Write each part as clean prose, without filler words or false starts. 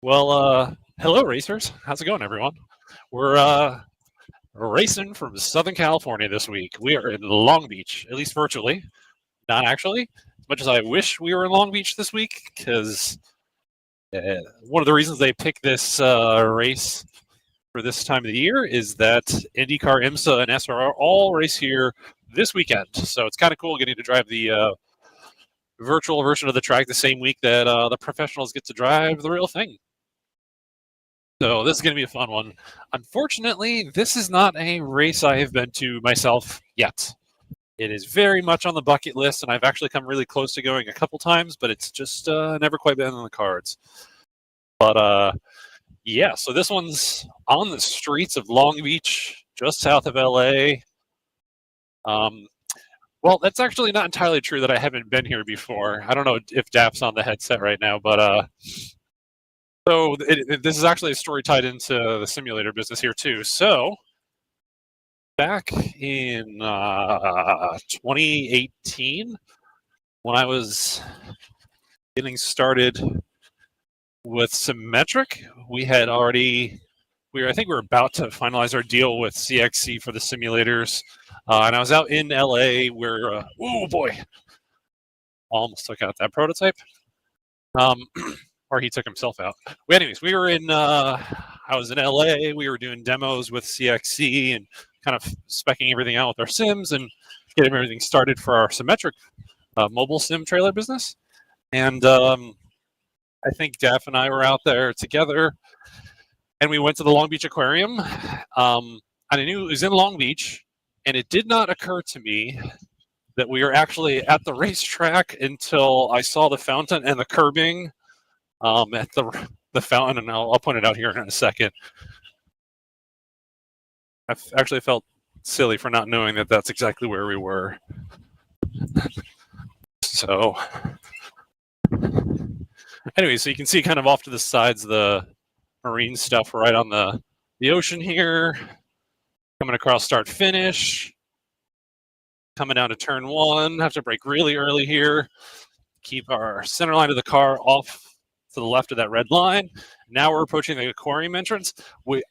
Well, hello racers. How's it going, everyone? We're racing from Southern California this week. We are in Long Beach, at least virtually, not actually. As much as I wish we were in Long Beach this week, because one of the reasons they picked this race for this time of the year is that IndyCar, IMSA, and SRR all race here this weekend. So it's kind of cool getting to drive the virtual version of the track the same week that the professionals get to drive the real thing. So this is going to be a fun one. Unfortunately, this is not a race I have been to myself yet. It is very much on the bucket list, and I've actually come really close to going a couple times, but it's just never quite been on the cards. But yeah, so this one's on the streets of Long Beach, just south of LA. Well, that's actually not entirely true that I haven't been here before. I don't know if Daph's on the headset right now, but so this is actually a story tied into the simulator business here too. So back in 2018, when I was getting started with Symmetric, I think we were about to finalize our deal with CXC for the simulators. And I was out in LA where, oh boy, almost took out that prototype. Or he took himself out. Anyways, we were in, I was in LA, we were doing demos with CXC and kind of speccing everything out with our sims and getting everything started for our Symmetric mobile sim trailer business. And I think Daph and I were out there together and we went to the Long Beach Aquarium. And I knew it was in Long Beach, and it did not occur to me that we were actually at the racetrack until I saw the fountain and the curbing at the fountain, and I'll point it out here in a second. I actually felt silly for not knowing that that's exactly where we were. So anyway, so you can see kind of off to the sides the marine stuff right on the ocean here. Coming across start finish. Coming down to turn one. Have to brake really early here. Keep our center line of the car off to the left of that red line. Now we're approaching the aquarium entrance.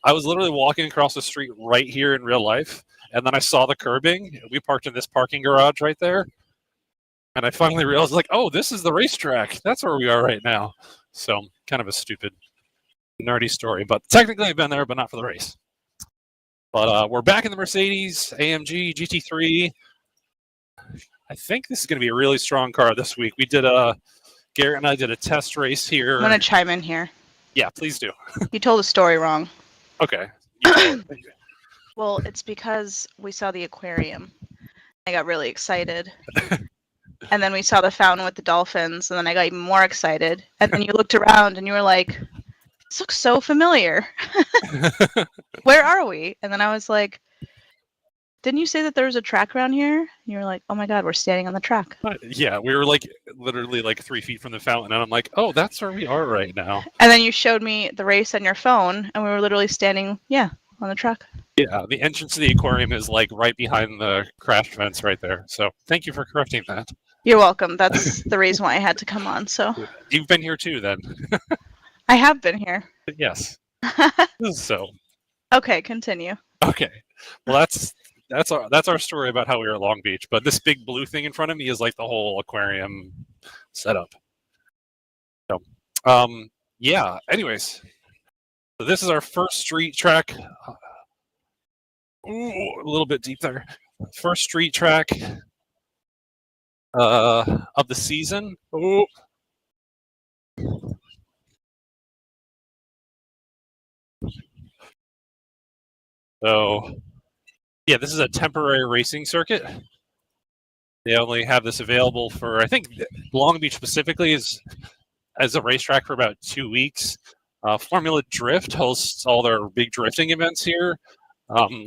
I was literally walking across the street right here in real life, and then I saw the curbing. We parked in this parking garage right there, and I finally realized, like, oh, this is the racetrack. That's where we are right now. So kind of a stupid, nerdy story, but technically I've been there, but not for the race. But we're back in the Mercedes-AMG GT3. I think this is going to be a really strong car this week. We did Garrett and I did a test race here. I'm going to chime in here. Yeah, please do. You told the story wrong. Okay. Well, it's because we saw the aquarium. I got really excited. And then we saw the fountain with the dolphins, and then I got even more excited. And then you looked around and you were like, this looks so familiar. Where are we? And then I was like, didn't you say that there was a track around here? And you were like, oh my God, we're standing on the track. Yeah, we were like literally like 3 feet from the fountain, and I'm like, oh, that's where we are right now. And then you showed me the race on your phone, and we were literally standing, on the track. Yeah, the entrance to the aquarium is like right behind the crash fence right there. So thank you for correcting that. You're welcome. That's the reason why I had to come on. So you've been here too, then. I have been here. Yes. So. Okay, continue. Okay. Well, that's our story about how we were at Long Beach. But this big blue thing in front of me is like the whole aquarium setup. So, yeah. Anyways, so this is our first street track. Ooh, a little bit deep there. First street track of the season. Ooh. So, yeah, this is a temporary racing circuit. They only have this available for, I think, Long Beach specifically is as a racetrack for about 2 weeks. Formula Drift hosts all their big drifting events here,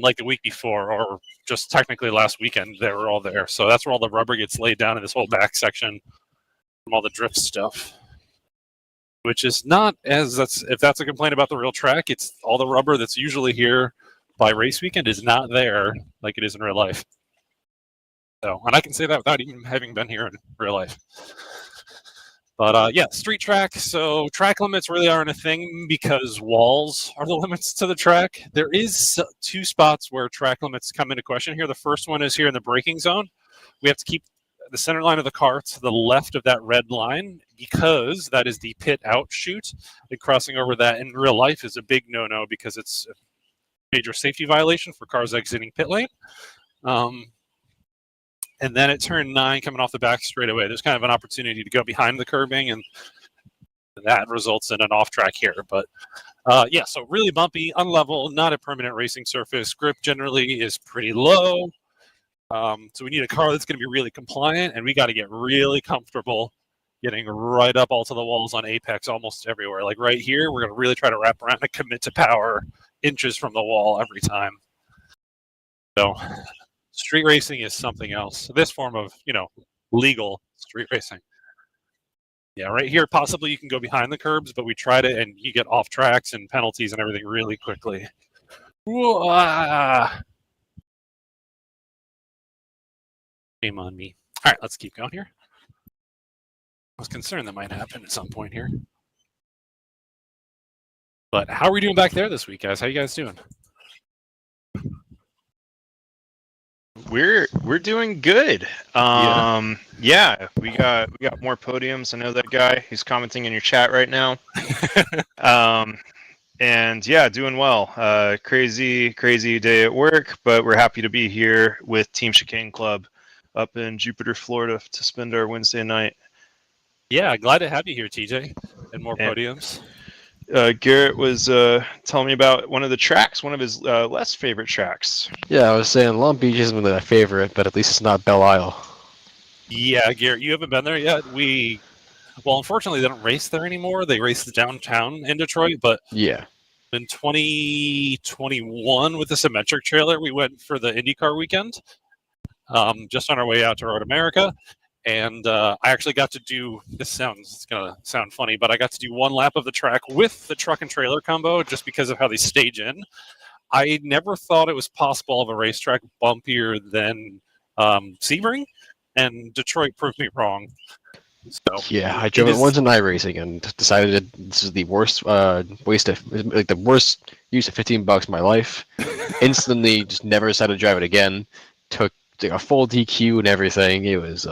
like the week before, or just technically last weekend. They were all there. So that's where all the rubber gets laid down in this whole back section from all the drift stuff. Which is not if that's a complaint about the real track, it's all the rubber that's usually here by race weekend is not there like it is in real life. So, and I can say that without even having been here in real life. But yeah, street track. So track limits really aren't a thing because walls are the limits to the track. There is 2 spots where track limits come into question here. The first one is here in the braking zone. We have to keep the center line of the car to the left of that red line because that is the pit out chute. And crossing over that in real life is a big no-no because it's a major safety violation for cars exiting pit lane. And then at turn 9, coming off the back straightaway, there's kind of an opportunity to go behind the curbing, and that results in an off track here. But yeah, so really bumpy, unlevel, not a permanent racing surface. Grip generally is pretty low. So we need a car that's going to be really compliant, and we got to get really comfortable getting right up all to the walls on apex almost everywhere. Like right here, we're going to really try to wrap around and commit to power inches from the wall every time. So street racing is something else. This form of, legal street racing. Yeah, right here, possibly you can go behind the curbs, but we tried it and you get off tracks and penalties and everything really quickly. Shame on me. All right, let's keep going here. I was concerned that might happen at some point here. But how are we doing back there this week, guys? How you guys doing? We're doing good. Yeah, we got more podiums. I know that guy. He's commenting in your chat right now. And yeah, doing well. Crazy day at work, but we're happy to be here with Team Chicane Club up in Jupiter, Florida, to spend our Wednesday night. Yeah, glad to have you here, TJ, and more podiums. Garrett was telling me about one of the tracks, one of his less favorite tracks. Yeah, I was saying Long Beach isn't my favorite, but at least it's not Belle Isle. Yeah, Garrett, you haven't been there yet. Well, unfortunately, they don't race there anymore. They race downtown in Detroit, but yeah, in 2021 with the Symmetric trailer, we went for the IndyCar weekend, just on our way out to Road America. And I actually got to do, it's going to sound funny, but I got to do 1 lap of the track with the truck and trailer combo just because of how they stage in. I never thought it was possible of a racetrack bumpier than Sebring, and Detroit proved me wrong. So yeah, I drove it once in iRacing and decided this is the worst the worst use of $15 in my life. Instantly, just never decided to drive it again. Took a full DQ and everything. It was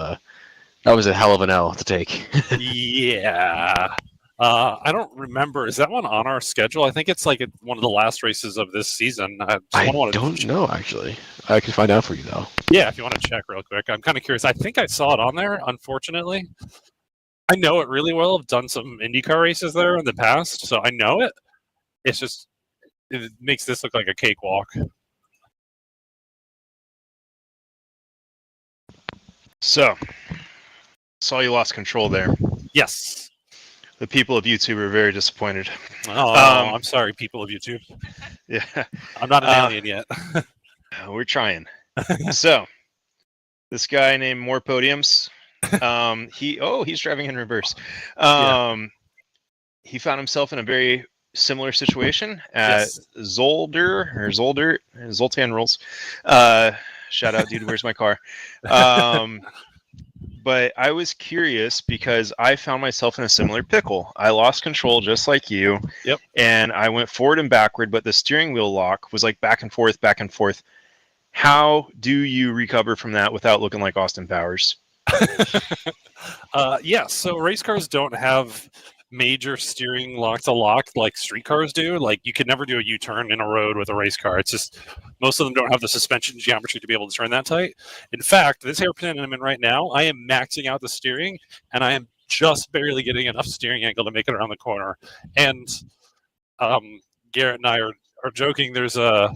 that was a hell of an L to take. Yeah. I don't remember. Is that one on our schedule? I think it's like one of the last races of this season. I don't know, actually. I can find out for you, though. Yeah, if you want to check real quick. I'm kind of curious. I think I saw it on there, unfortunately. I know it really well. I've done some IndyCar races there in the past, so I know it. It's just, it makes this look like a cakewalk. So, saw you lost control there. Yes. The people of YouTube are very disappointed. Oh, I'm sorry, people of YouTube. Yeah. I'm not an alien yet. We're trying. So, this guy named More Podiums, he's driving in reverse. He found himself in a very similar situation at Zoltan Rules. Shout out, dude, where's my car? But I was curious because I found myself in a similar pickle. I lost control just like you. Yep. And I went forward and backward, but the steering wheel lock was like back and forth, back and forth. How do you recover from that without looking like Austin Powers? Yeah, so race cars don't have major steering lock to lock like street cars do. Like you could never do a U-turn in a road with a race car. It's just most of them don't have the suspension geometry to be able to turn that tight. In fact, this hairpin I'm in right now, I am maxing out the steering and I am just barely getting enough steering angle to make it around the corner. And Garrett and I are joking. There's a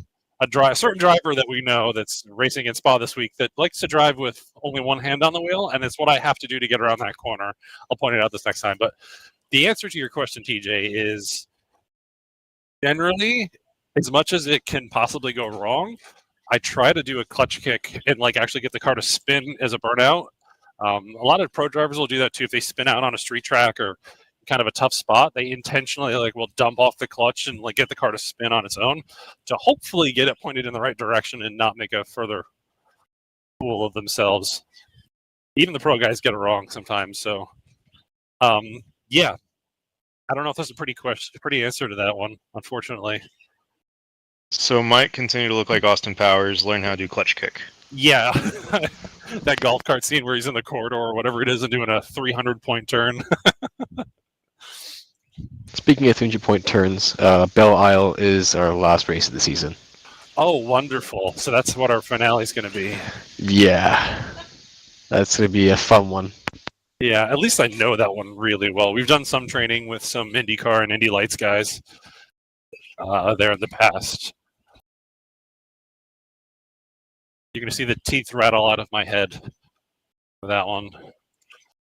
certain driver that we know that's racing in Spa this week that likes to drive with only one hand on the wheel, and it's what I have to do to get around that corner. I'll point it out this next time. But the answer to your question, TJ, is generally, as much as it can possibly go wrong, I try to do a clutch kick and like actually get the car to spin as a burnout. A lot of pro drivers will do that too if they spin out on a street track or kind of a tough spot. They intentionally will dump off the clutch and get the car to spin on its own to hopefully get it pointed in the right direction and not make a further fool of themselves. Even the pro guys get it wrong sometimes. So, yeah, I don't know if that's a pretty answer to that one, unfortunately. So might continue to look like Austin Powers, learn how to do clutch kick. Yeah, that golf cart scene where he's in the corridor or whatever it is and doing a 300-point turn. Speaking of 300-point turns, Belle Isle is our last race of the season. Oh, wonderful. So that's what our finale is going to be. Yeah, that's going to be a fun one. Yeah, at least I know that one really well. We've done some training with some IndyCar and Indy Lights guys there in the past. You're going to see the teeth rattle out of my head for that one.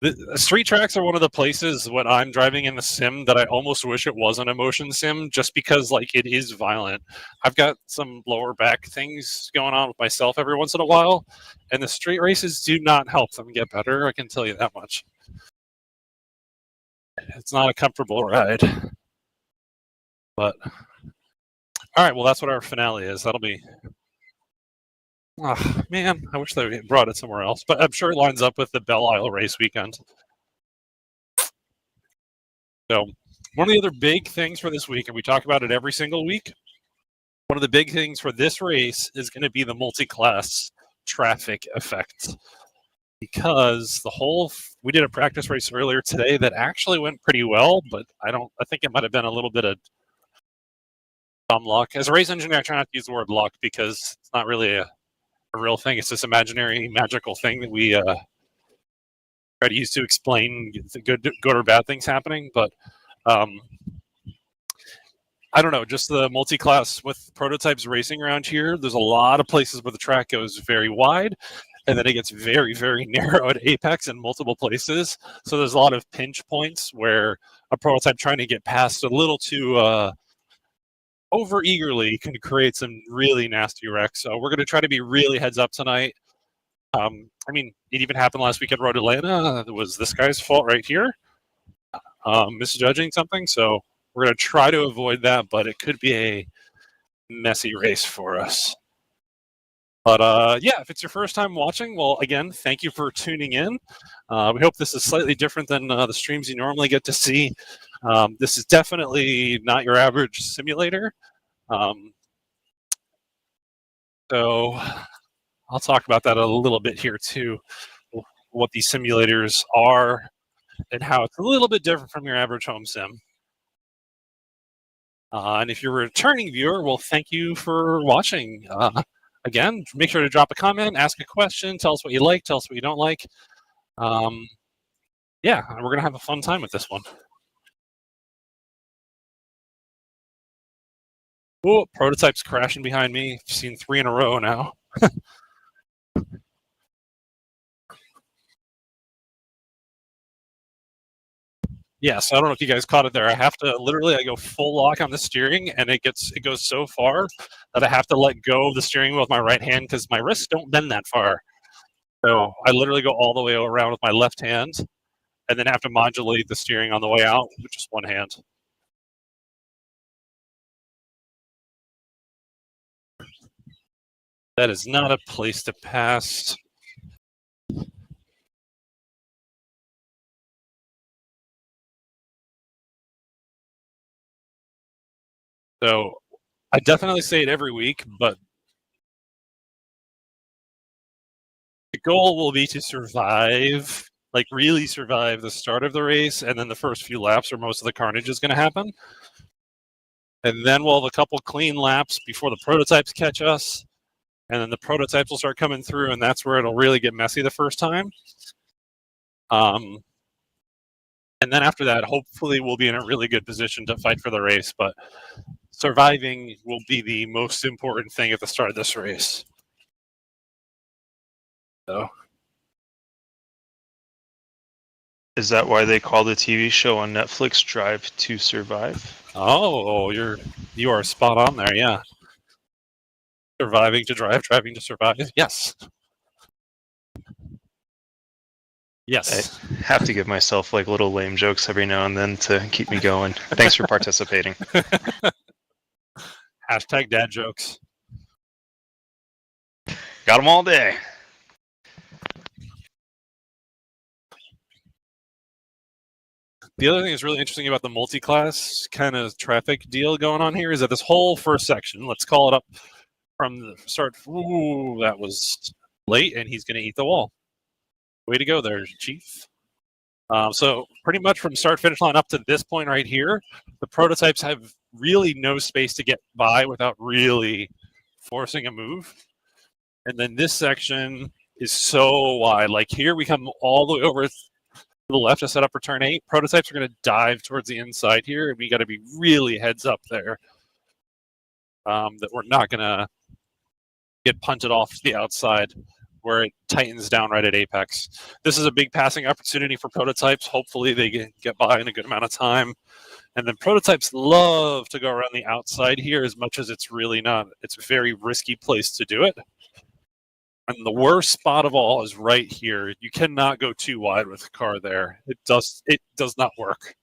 The street tracks are one of the places when I'm driving in the sim that I almost wish it wasn't a motion sim, just because like it is violent. I've got some lower back things going on with myself every once in a while, and the street races do not help them get better. I can tell you that much. It's not a comfortable ride. But all right, well that's what our finale is. That'll be. Oh, man, I wish they brought it somewhere else, but I'm sure it lines up with the Belle Isle race weekend. So, one of the other big things for this week, and we talk about it every single week, one of the big things for this race is going to be the multi-class traffic effect. Because we did a practice race earlier today that actually went pretty well, but I think it might have been a little bit of dumb luck. As a race engineer, I try not to use the word luck because it's not really a real thing. It's this imaginary, magical thing that we try to use to explain good or bad things happening. But I don't know, just the multi-class with prototypes racing around here, there's a lot of places where the track goes very wide, and then it gets very, very narrow at apex in multiple places. So there's a lot of pinch points where a prototype trying to get past a little too over eagerly can create some really nasty wrecks. So we're going to try to be really heads up tonight. I mean, it even happened last week at Road Atlanta. It was this guy's fault right here, misjudging something. So we're going to try to avoid that, but it could be a messy race for us. But yeah, if it's your first time watching, well, again, thank you for tuning in. We hope this is slightly different than the streams you normally get to see. This is definitely not your average simulator. So I'll talk about that a little bit here too, what these simulators are and how it's a little bit different from your average home sim. And if you're a returning viewer, well, thank you for watching. Again, make sure to drop a comment, ask a question, tell us what you like, tell us what you don't like. Yeah, we're going to have a fun time with this one. Oh, prototype's crashing behind me. I've seen 3 in a row now. Yeah, so I don't know if you guys caught it there. I have to I go full lock on the steering, and it goes so far that I have to let go of the steering wheel with my right hand because my wrists don't bend that far. So I literally go all the way around with my left hand, and then have to modulate the steering on the way out with just one hand. That is not a place to pass. So I definitely say it every week, but the goal will be to survive, like really survive the start of the race, and then the first few laps where most of the carnage is going to happen. And then we'll have a couple clean laps before the prototypes catch us. And then the prototypes will start coming through, and that's where it'll really get messy the first time. And then after that, hopefully we'll be in a really good position to fight for the race. But surviving will be the most important thing at the start of this race. So. Is that why they call the TV show on Netflix Drive to Survive? Oh, you are spot on there, yeah. Surviving to drive, driving to survive. Yes. Yes. I have to give myself like little lame jokes every now and then to keep me going. Thanks for participating. Hashtag dad jokes. Got them all day. The other thing that's really interesting about the multi-class kind of traffic deal going on here is that this whole first section, let's call it up from the start. Ooh, that was late, and he's going to eat the wall. Way to go there, Chief. So pretty much from start finish line up to this point right here, the prototypes have really no space to get by without really forcing a move. And then this section is so wide. Like here we come all the way over to the left to set up for turn 8. Prototypes are going to dive towards the inside here, and we got to be really heads up there that we're not going to get punted off to the outside where it tightens down right at apex. This is a big passing opportunity for prototypes. Hopefully they get by in a good amount of time. And then prototypes love to go around the outside here as much as it's really not. It's a very risky place to do it. And the worst spot of all is right here. You cannot go too wide with the car there. It does not work.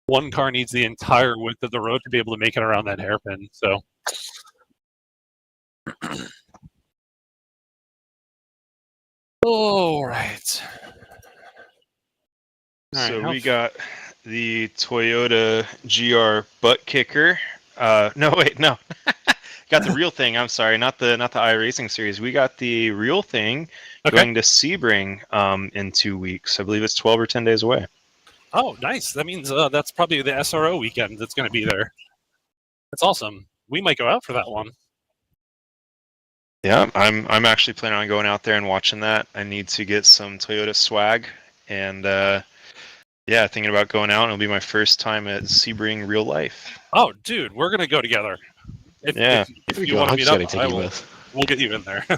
One car needs the entire width of the road to be able to make it around that hairpin. So, all right. So we got the Toyota GR butt kicker. No, wait, no. Got the real thing. I'm sorry, not the iRacing series. We got the real thing going to Sebring in 2 weeks. I believe it's 12 or 10 days away. Oh, nice. That means that's probably the SRO weekend that's going to be there. That's awesome. We might go out for that one. Yeah, I'm actually planning on going out there and watching that. I need to get some Toyota swag, and yeah, thinking about going out. It'll be my first time at Sebring real life. Oh, dude, we're going to go together. If you want to meet up, we'll get you in there. Yeah,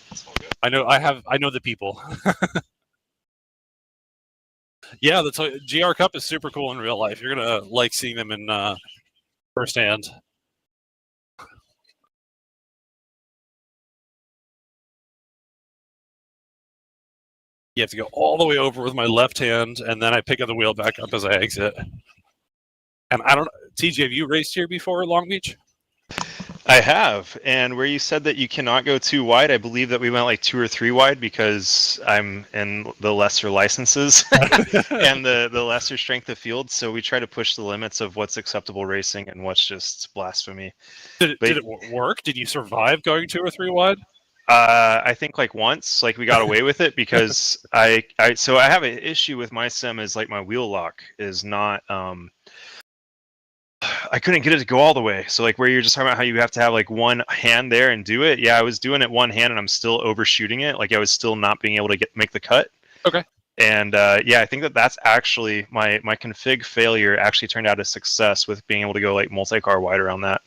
that's all good. I know the people. Yeah, the GR Cup is super cool in real life. You're gonna like seeing them in firsthand. You have to go all the way over with my left hand, and then I pick up the wheel back up as I exit. And I don't, TJ, have you raced here before, Long Beach? I have, and where you said that you cannot go too wide, I believe that we went like 2 or 3 wide because I'm in the lesser licenses and the lesser strength of field. So we try to push the limits of what's acceptable racing and what's just blasphemy. Did it work? Did you survive going 2 or 3 wide? I think like once, like we got away with it because I have an issue with my sim is like my wheel lock is not I couldn't get it to go all the way. So like where you're just talking about how you have to have like one hand there and do it. Yeah, I was doing it one hand and I'm still overshooting it. Like I was still not being able to make the cut. Okay. And yeah, I think that's actually my config failure actually turned out a success with being able to go like multi-car wide around that.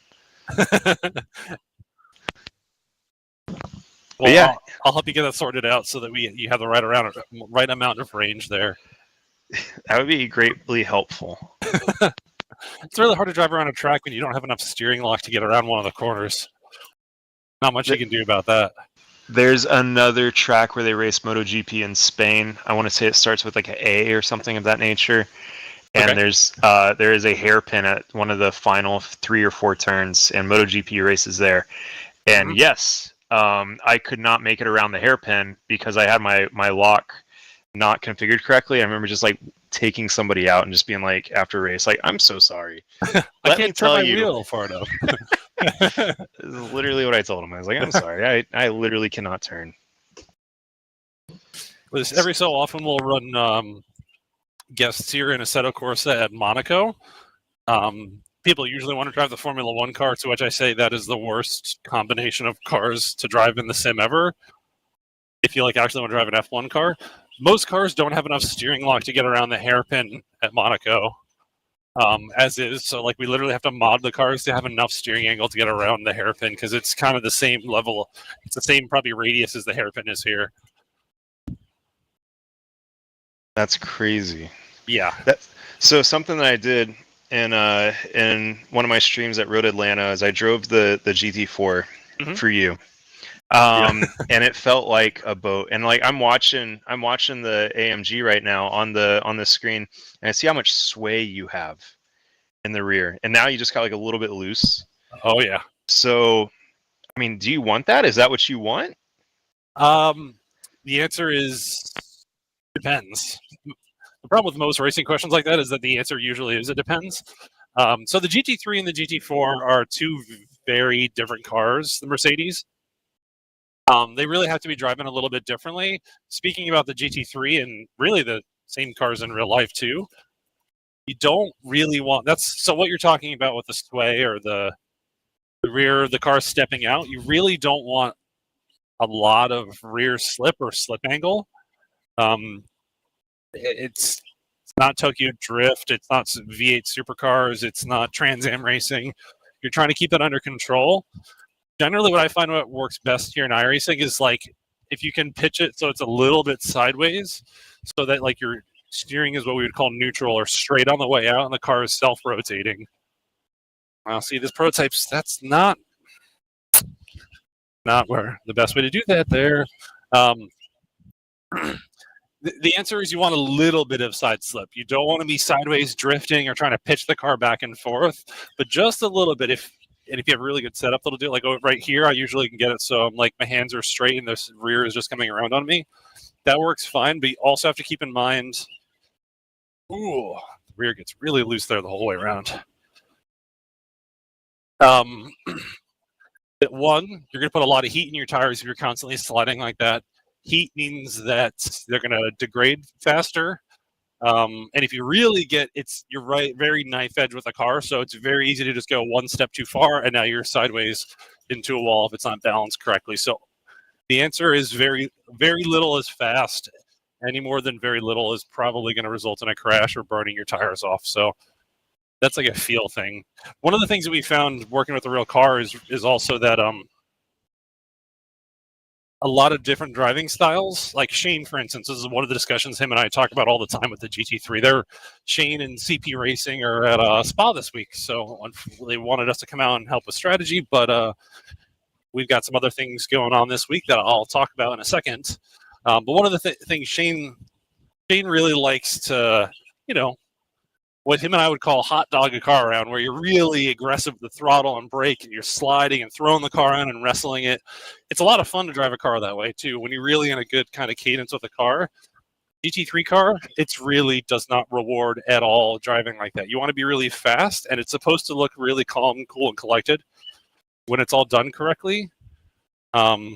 Well, yeah, I'll help you get that sorted out so that you have the right amount of range there. That would be greatly helpful. It's really hard to drive around a track when you don't have enough steering lock to get around one of the corners. Not much you can do about that. There's another track where they race MotoGP in Spain. I want to say it starts with like an A or something of that nature. And there is a hairpin at one of the final 3 or 4 turns, and MotoGP races there. And yes, I could not make it around the hairpin because I had my lock not configured correctly. I remember just like taking somebody out and just being like after race, like, I'm so sorry. I can't turn my wheel far enough. This is literally what I told him. I was like, I'm sorry, I literally cannot turn. Every so often we'll run guests here in Assetto Corsa at Monaco. People usually want to drive the Formula 1 car, to which I say that is the worst combination of cars to drive in the sim ever. If you like actually want to drive an F1 car, most cars don't have enough steering lock to get around the hairpin at Monaco, as is. So like we literally have to mod the cars to have enough steering angle to get around the hairpin because it's kind of the same level. It's the same probably radius as the hairpin is here. That's crazy. Yeah. So something that I did in one of my streams at Road Atlanta is I drove the GT4 for you. And it felt like a boat. And like I'm watching the AMG right now on the screen, and I see how much sway you have in the rear. And now you just got like a little bit loose. Oh yeah. So, I mean, do you want that? Is that what you want? The answer is depends. The problem with most racing questions like that is that the answer usually is it depends. So the GT3 and the GT4 are two very different cars, the Mercedes. They really have to be driving a little bit differently. Speaking about the GT3 and really the same cars in real life too, you don't really want so what you're talking about with the sway or the rear of the car stepping out, you really don't want a lot of rear slip or slip angle. It's not Tokyo Drift, it's not V8 supercars, it's not Trans Am racing. You're trying to keep it under control. Generally, what I find what works best here in iRacing is like if you can pitch it so it's a little bit sideways, so that like your steering is what we would call neutral or straight on the way out, and the car is self-rotating. Well, see, this prototype's that's not where the best way to do that there. The answer is you want a little bit of side slip. You don't want to be sideways drifting or trying to pitch the car back and forth, but just a little bit. If you have a really good setup, that'll do it. Like right here, I usually can get it so I'm like my hands are straight and the rear is just coming around on me. That works fine, but you also have to keep in mind, the rear gets really loose there the whole way around. One, you're going to put a lot of heat in your tires if you're constantly sliding like that. Heat means that they're going to degrade faster. And if you really you're right, very knife edge with the car, so it's very easy to just go one step too far, and now you're sideways into a wall if it's not balanced correctly. So the answer is very, very little is fast. Any more than very little is probably going to result in a crash or burning your tires off. So that's like a feel thing. One of the things that we found working with the real car is also that a lot of different driving styles, like Shane, for instance, this is one of the discussions him and I talk about all the time with the GT3. Shane and CP Racing are at Spa this week, so they wanted us to come out and help with strategy, but we've got some other things going on this week that I'll talk about in a second. But one of the things Shane really likes to, what him and I would call hot dog a car around, where you're really aggressive with the throttle and brake and you're sliding and throwing the car in and wrestling it. It's a lot of fun to drive a car that way too. When you're really in a good kind of cadence with the car, GT3 car, it really does not reward at all driving like that. You want to be really fast, and it's supposed to look really calm, cool, and collected when it's all done correctly. So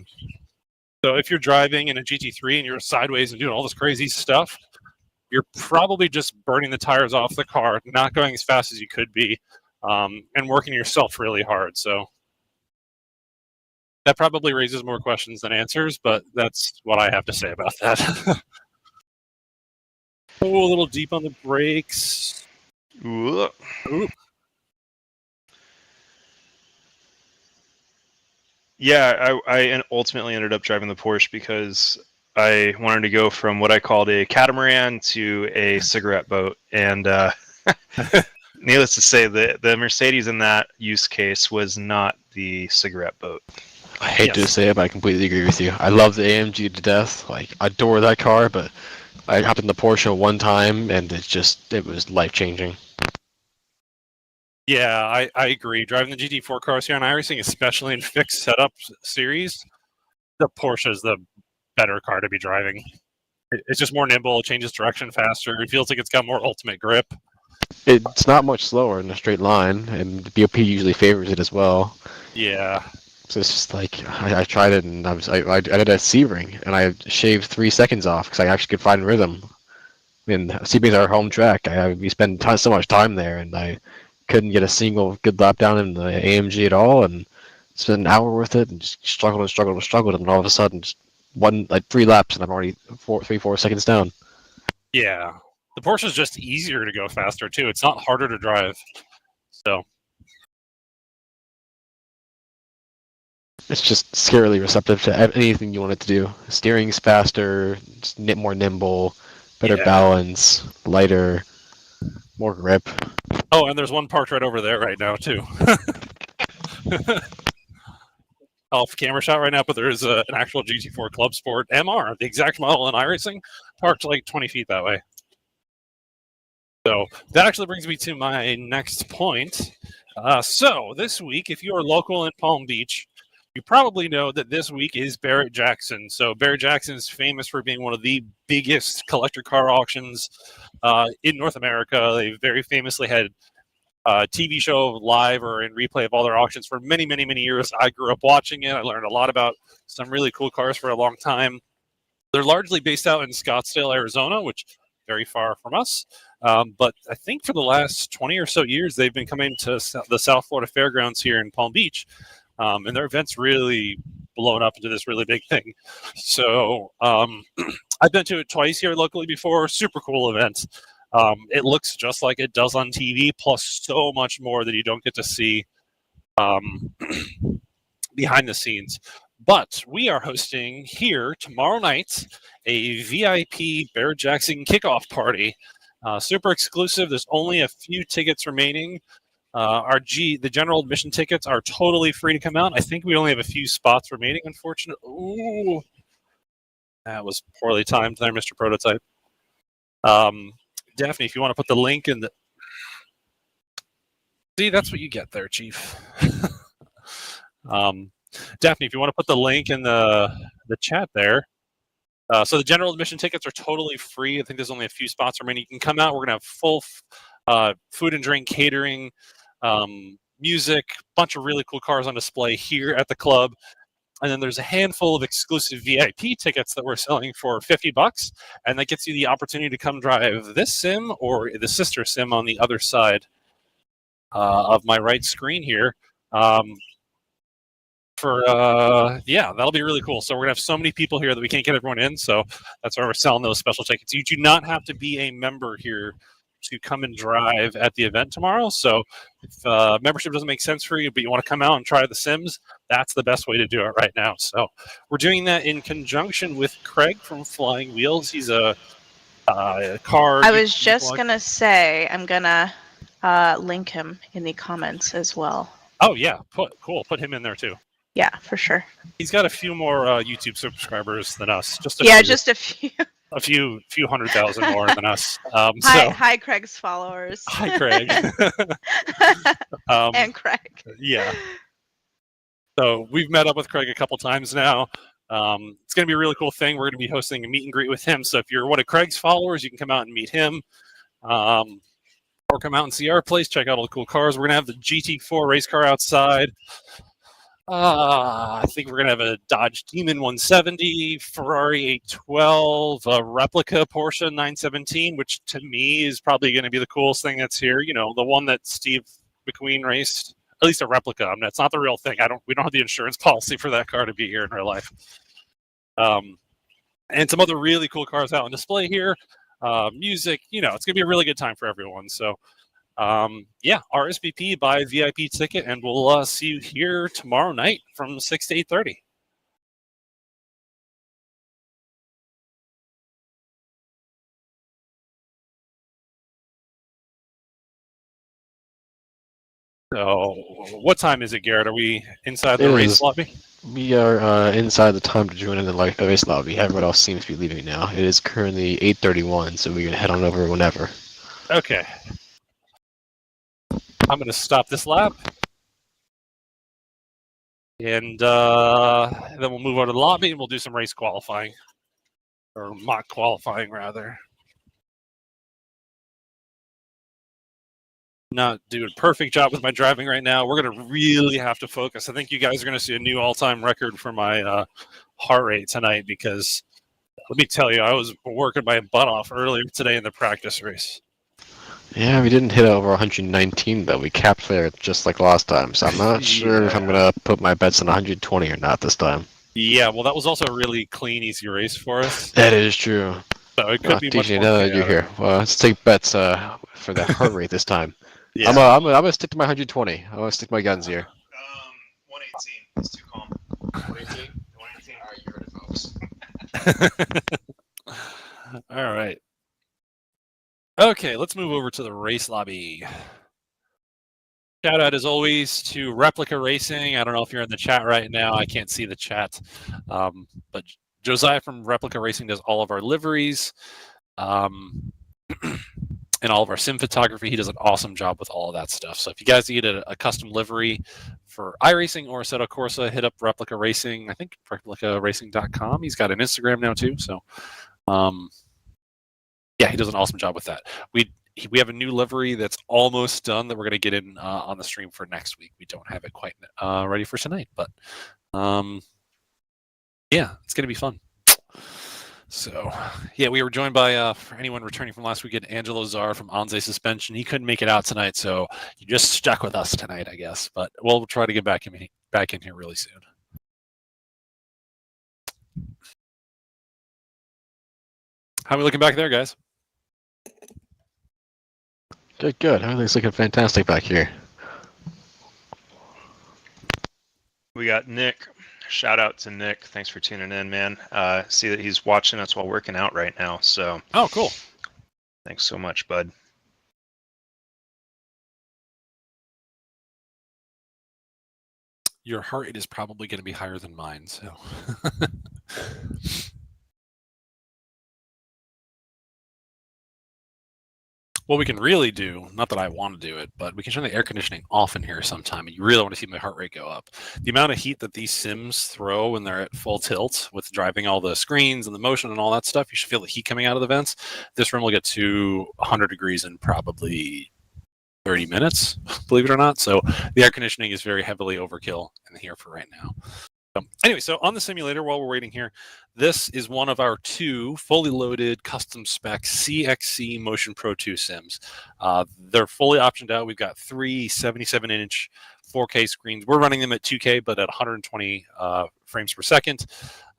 if you're driving in a GT3 and you're sideways and doing all this crazy stuff, you're probably just burning the tires off the car, not going as fast as you could be, and working yourself really hard. So that probably raises more questions than answers, but that's what I have to say about that. A little deep on the brakes. Ooh. Yeah, I ultimately ended up driving the Porsche because I wanted to go from what I called a catamaran to a cigarette boat. And needless to say, the Mercedes in that use case was not the cigarette boat. I hate to say it, but I completely agree with you. I love the AMG to death. Like, I adore that car, but I hopped in the Porsche one time, and it was life-changing. Yeah, I agree. Driving the GT4 cars here on iRacing, especially in fixed setup series, the Porsche is the better car to be driving. It's just more nimble, it changes direction faster, it feels like it's got more ultimate grip. It's not much slower in a straight line, and the BOP usually favors it as well. Yeah. So it's just like, I tried it, and I did a C-ring, and I shaved 3 seconds off because I actually could find rhythm. And C-ring's our home track. We spend so much time there, and I couldn't get a single good lap down in the AMG at all, and spent an hour with it, and just struggled, and all of a sudden, just 3 laps, and I'm already 4 seconds down. Yeah. The Porsche is just easier to go faster, too. It's not harder to drive. So it's just scarily receptive to anything you want it to do. Steering's faster, just more nimble, better balance, lighter, more grip. Oh, and there's one parked right over there right now, too. Off camera shot right now, but there is an actual GT4 Club Sport MR, the exact model in iRacing, parked like 20 feet that way. So that actually brings me to my next point. So this week, if you are local in Palm Beach, you probably know that this week is Barrett-Jackson. So Barrett-Jackson is famous for being one of the biggest collector car auctions in North America. They very famously had a TV show live or in replay of all their auctions for many, many, many years. I grew up watching it. I learned a lot about some really cool cars for a long time. They're largely based out in Scottsdale, Arizona, which is very far from us. But I think for the last 20 or so years, they've been coming to the South Florida Fairgrounds here in Palm Beach. And their event's really blown up into this really big thing. So I've been to it twice here locally before. Super cool event. It looks just like it does on TV, plus so much more that you don't get to see behind the scenes. But we are hosting here tomorrow night a VIP Barrett-Jackson kickoff party. Super exclusive. There's only a few tickets remaining. The general admission tickets are totally free to come out. I think we only have a few spots remaining, unfortunately. Ooh, that was poorly timed there, Mr. Prototype. Daphne, if you want to put the link in the... See, that's what you get there, Chief. Daphne, if you want to put the link in the chat there. So the general admission tickets are totally free. I think there's only a few spots remaining. You can come out. We're going to have full food and drink catering, music, bunch of really cool cars on display here at the club. And then there's a handful of exclusive VIP tickets that we're selling for $50. And that gets you the opportunity to come drive this sim or the sister sim on the other side of my right screen here. That'll be really cool. So we're gonna have so many people here that we can't get everyone in, so that's why we're selling those special tickets. You do not have to be a member here to come and drive at the event tomorrow. So if membership doesn't make sense for you, but you want to come out and try the sims, that's the best way to do it right now. So we're doing that in conjunction with Craig from Flying Wheels. He's a car. I was just gonna say I'm gonna link him in the comments as well. Oh yeah, cool. Put him in there too. Yeah, for sure. He's got a few more YouTube subscribers than us. Just a few. A few 100,000 more than us. Hi, Craig's followers. Hi, Craig. And Craig. Yeah. So we've met up with Craig a couple times now. It's going to be a really cool thing. We're going to be hosting a meet and greet with him. So if you're one of Craig's followers, you can come out and meet him. Or come out and see our place, check out all the cool cars. We're going to have the GT4 race car outside. I think we're going to have a Dodge Demon 170, Ferrari 812, a replica Porsche 917, which to me is probably going to be the coolest thing that's here. You know, the one that Steve McQueen raced, at least a replica. I mean, it's not the real thing. We don't have the insurance policy for that car to be here in real life. And some other really cool cars out on display here. Music, it's going to be a really good time for everyone. So, RSVP, buy VIP ticket, and we'll see you here tomorrow night from 6 to 8:30. So, what time is it, Garrett? Are we inside the race lobby? We are inside the time to join in the race lobby. Everyone else seems to be leaving now. It is currently 8:31, so we can head on over whenever. Okay. I'm going to stop this lap. And then we'll move on to the lobby and we'll do some race qualifying. Or mock qualifying, rather. Not doing a perfect job with my driving right now. We're going to really have to focus. I think you guys are going to see a new all-time record for my heart rate tonight because, let me tell you, I was working my butt off earlier today in the practice race. Yeah, we didn't hit over 119, but we capped there just like last time. So I'm not sure if I'm going to put my bets on 120 or not this time. Yeah, well, that was also a really clean, easy race for us. That is true. So it could be much DJ, more now that you're here, well, let's take bets for the heart rate this time. Yeah. I'm gonna stick to my 120. I'm gonna stick to my guns here. 118. It's too calm. 118. 118. All right, you heard it, folks. All right. Okay, let's move over to the race lobby. Shout out as always to Replica Racing. I don't know if you're in the chat right now. I can't see the chat. But Josiah from Replica Racing does all of our liveries. and all of our sim photography. He does an awesome job with all of that stuff. So if you guys need a custom livery for iRacing or Assetto Corsa, hit up Replica Racing. I think replicaracing.com. He's got an Instagram now too. So yeah, he does an awesome job with that. We have a new livery that's almost done that we're going to get in on the stream for next week. We don't have it quite ready for tonight, but yeah, it's going to be fun. So, yeah, we were joined by, for anyone returning from last weekend, Angelo Czar from Anze Suspension. He couldn't make it out tonight, so you just stuck with us tonight, I guess. But we'll try to get back in here really soon. How are we looking back there, guys? Good. Everything's looking fantastic back here. We got Nick. Shout out to Nick. Thanks for tuning in, man. See that he's watching us while working out right now. So, oh, cool. Thanks so much, bud. Your heart rate is probably going to be higher than mine, so. What we can really do, not that I want to do it, but we can turn the air conditioning off in here sometime, and you really want to see my heart rate go up. The amount of heat that these sims throw when they're at full tilt with driving all the screens and the motion and all that stuff, you should feel the heat coming out of the vents. This room will get to 100 degrees in probably 30 minutes, believe it or not. So the air conditioning is very heavily overkill in here for right now. Anyway, so on the simulator, while we're waiting here, this is one of our 2 fully loaded custom spec CXC Motion Pro 2 sims. They're fully optioned out. We've got 3 77-inch 4K screens. We're running them at 2K, but at 120 frames per second.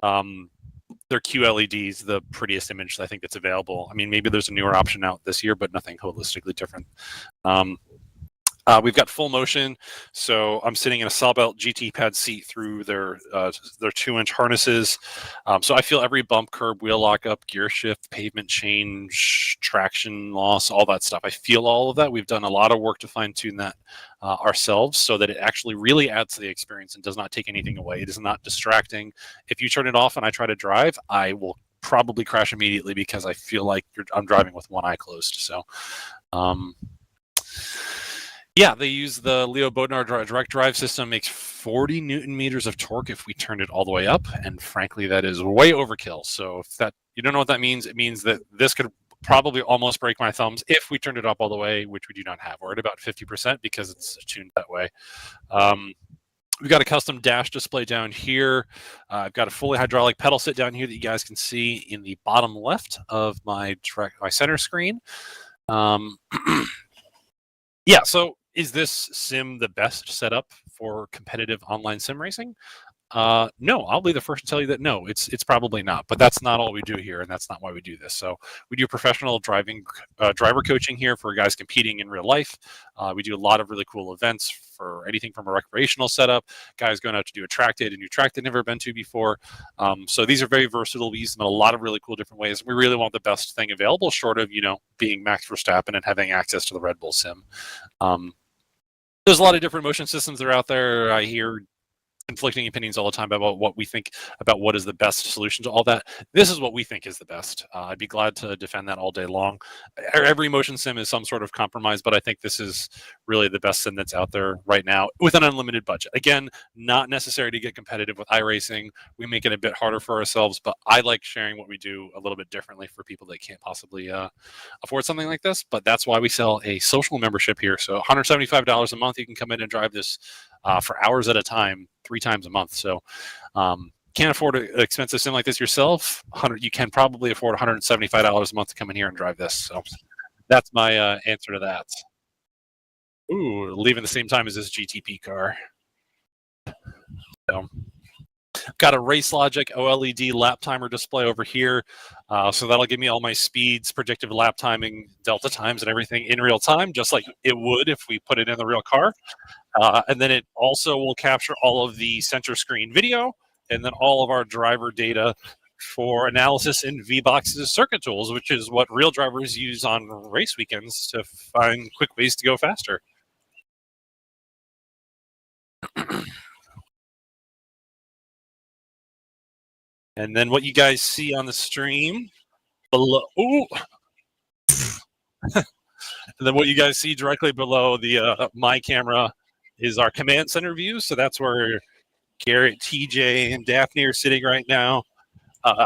They're QLEDs, the prettiest image I think that's available. I mean, maybe there's a newer option out this year, but nothing holistically different. We've got full motion, so I'm sitting in a Sawbelt GT pad seat through their 2-inch harnesses. So I feel every bump, curb, wheel lockup, gear shift, pavement change, traction loss, all that stuff. I feel all of that. We've done a lot of work to fine tune that ourselves so that it actually really adds to the experience and does not take anything away. It is not distracting. If you turn it off and I try to drive, I will probably crash immediately because I feel like I'm driving with one eye closed. So, yeah, they use the Leo Bodnar direct drive system, makes 40 Newton meters of torque if we turn it all the way up, and frankly, that is way overkill. So if that you don't know what that means, it means that this could probably almost break my thumbs if we turned it up all the way, which we do not have. We're at about 50% because it's tuned that way. We've got a custom dash display down here. I've got a fully hydraulic pedal sit down here that you guys can see in the bottom left of my center screen. Yeah, so is this sim the best setup for competitive online sim racing? No, I'll be the first to tell you that no, it's probably not. But that's not all we do here, and that's not why we do this. So we do professional driver coaching here for guys competing in real life. We do a lot of really cool events for anything from a recreational setup, guys going out to do a track day, a new track they've never been to before. So these are very versatile. We use them in a lot of really cool different ways. We really want the best thing available, short of being Max Verstappen and having access to the Red Bull sim. There's a lot of different motion systems that are out there. I hear conflicting opinions all the time about what we think about what is the best solution to all that. This is what we think is the best. I'd be glad to defend that all day long. Every motion sim is some sort of compromise, but I think this is really the best sim that's out there right now with an unlimited budget. Again, not necessary to get competitive with iRacing. We make it a bit harder for ourselves, but I like sharing what we do a little bit differently for people that can't possibly afford something like this. But that's why we sell a social membership here. So $175 a month, you can come in and drive this for hours at a time, 3 times a month. So can't afford an expensive sim like this yourself, you can probably afford $175 a month to come in here and drive this. So that's my answer to that. Ooh, leaving the same time as this GTP car. So, got a Race Logic OLED lap timer display over here. So that'll give me all my speeds, predictive lap timing, delta times, and everything in real time, just like it would if we put it in the real car. And then it also will capture all of the center screen video and then all of our driver data for analysis in VBox's circuit tools, which is what real drivers use on race weekends to find quick ways to go faster. And then what you guys see on the stream below. Ooh. And then what you guys see directly below the my camera is our command center view. So that's where Garrett, TJ, and Daphne are sitting right now.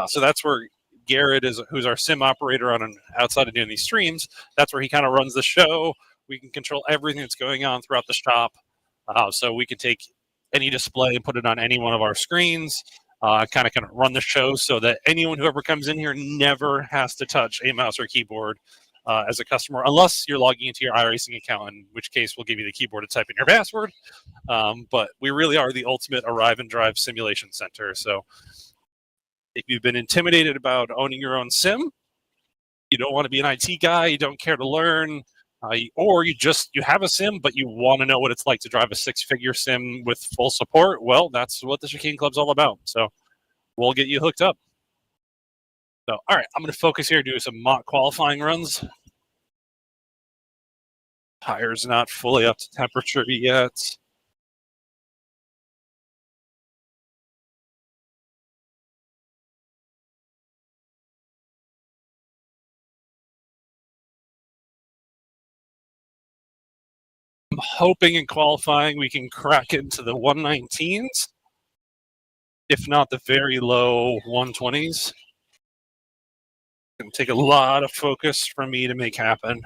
So that's where Garrett is, who's our sim operator on outside of doing these streams. That's where he kind of runs the show. We can control everything that's going on throughout the shop. So we can take any display and put it on any one of our screens. Kind of run the show so that anyone who ever comes in here never has to touch a mouse or keyboard as a customer, unless you're logging into your iRacing account, in which case we'll give you the keyboard to type in your password. But we really are the ultimate arrive and drive simulation center. So if you've been intimidated about owning your own sim, you don't want to be an IT guy, you don't care to learn, or you have a sim, but you want to know what it's like to drive a six-figure sim with full support, well, that's what the Chicane Club's all about. So we'll get you hooked up. So, all right, I'm going to focus here, do some mock qualifying runs. Tire's not fully up to temperature yet. I'm hoping in qualifying we can crack into the 119s, if not the very low 120s. It's going to take a lot of focus for me to make happen.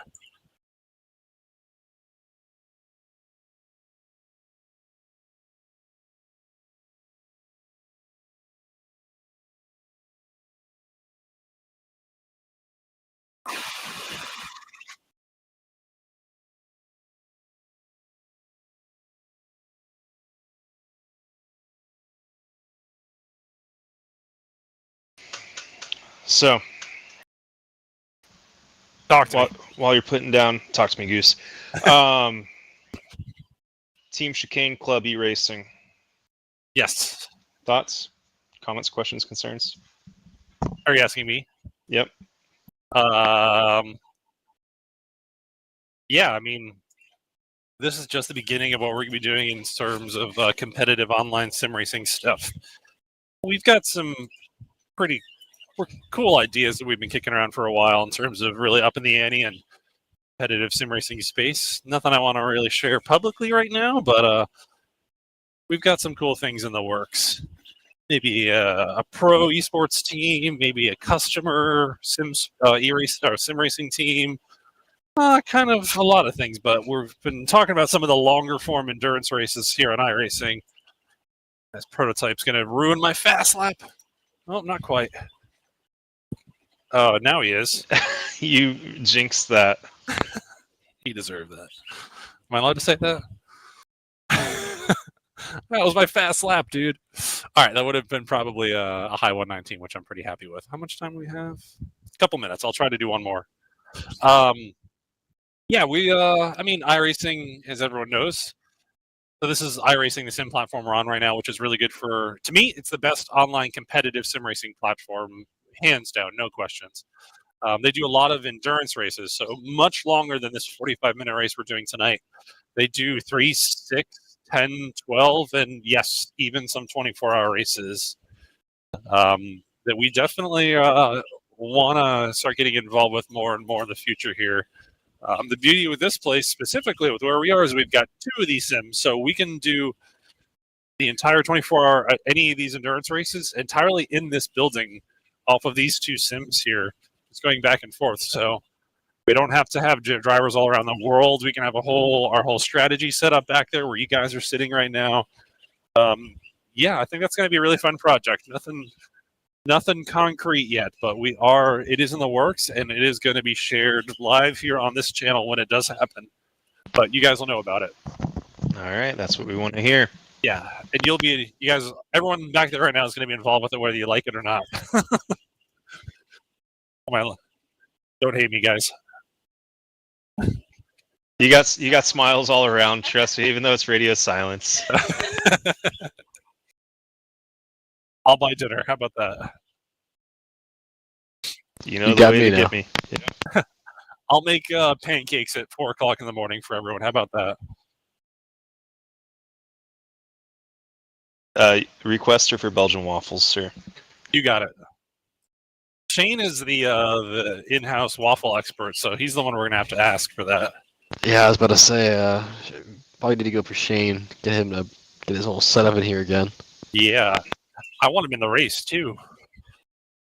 So, Talk to me. while you're putting down, talk to me, Goose. Team Chicane Club iRacing. Yes. Thoughts, comments, questions, concerns? Are you asking me? Yep. Yeah, I mean, this is just the beginning of what we're going to be doing in terms of competitive online sim racing stuff. We've got some pretty cool ideas that we've been kicking around for a while in terms of really upping the ante and competitive sim racing space. Nothing I want to really share publicly right now, but we've got some cool things in the works. Maybe a pro esports team, maybe a customer sim racing team. Kind of a lot of things, but we've been talking about some of the longer form endurance races here on iRacing. This prototype's going to ruin my fast lap. Oh, not quite. Oh, now he is. You jinxed that. He deserved that. Am I allowed to say that? That was my fast lap, dude. All right, that would have been probably a high 119, which I'm pretty happy with. How much time do we have? A couple minutes. I'll try to do one more. Yeah, I mean, iRacing, as everyone knows. So this is iRacing, the sim platform we're on right now, which is really good to me, it's the best online competitive sim racing platform, hands down, no questions. They do a lot of endurance races, so much longer than this 45-minute race we're doing tonight. They do 3, 6, 10, 12, and yes, even some 24-hour races that we definitely want to start getting involved with more and more in the future here. The beauty with this place, specifically with where we are, is we've got 2 of these sims, so we can do the entire 24-hour, any of these endurance races entirely in this building off of these 2 sims here. It's going back and forth, so we don't have to have drivers all around the world. We can have our whole strategy set up back there where you guys are sitting right now. Yeah, I think that's going to be a really fun project. Nothing concrete yet, but it is in the works, and it is going to be shared live here on this channel when it does happen. But you guys will know about it. All right, that's what we want to hear. Yeah, and everyone back there right now is going to be involved with it, whether you like it or not. Don't hate me, guys. You got smiles all around, trust me, even though it's radio silence. I'll buy dinner. How about that? You know You the got way me to now. get me. Yeah. I'll make pancakes at 4 o'clock in the morning for everyone. How about that? Requester for Belgian waffles, sir. You got it. Shane is the in-house waffle expert, so he's the one we're gonna have to ask for that. Yeah, I was about to say, probably need to go for Shane. Get him to get his whole setup in here again. Yeah, I want him in the race too.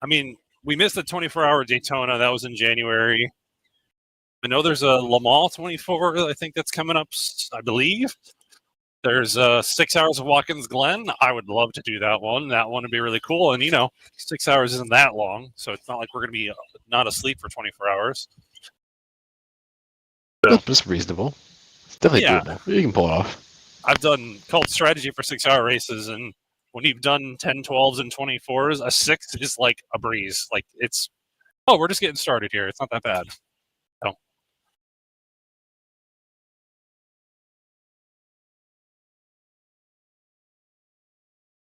I mean, we missed the 24-hour Daytona. That was in January. I know there's a Le Mans 24. I think that's coming up. I believe there's 6 hours of Watkins Glen. I would love to do that one. That one would be really cool. And 6 hours isn't that long, so it's not like we're gonna be not asleep for 24 hours. So, that's reasonable. It's definitely doable. You can pull it off. I've done cult strategy for 6-hour races, and when you've done 10, 12s, and 24s, a 6 is like a breeze. Like we're just getting started here. It's not that bad. So.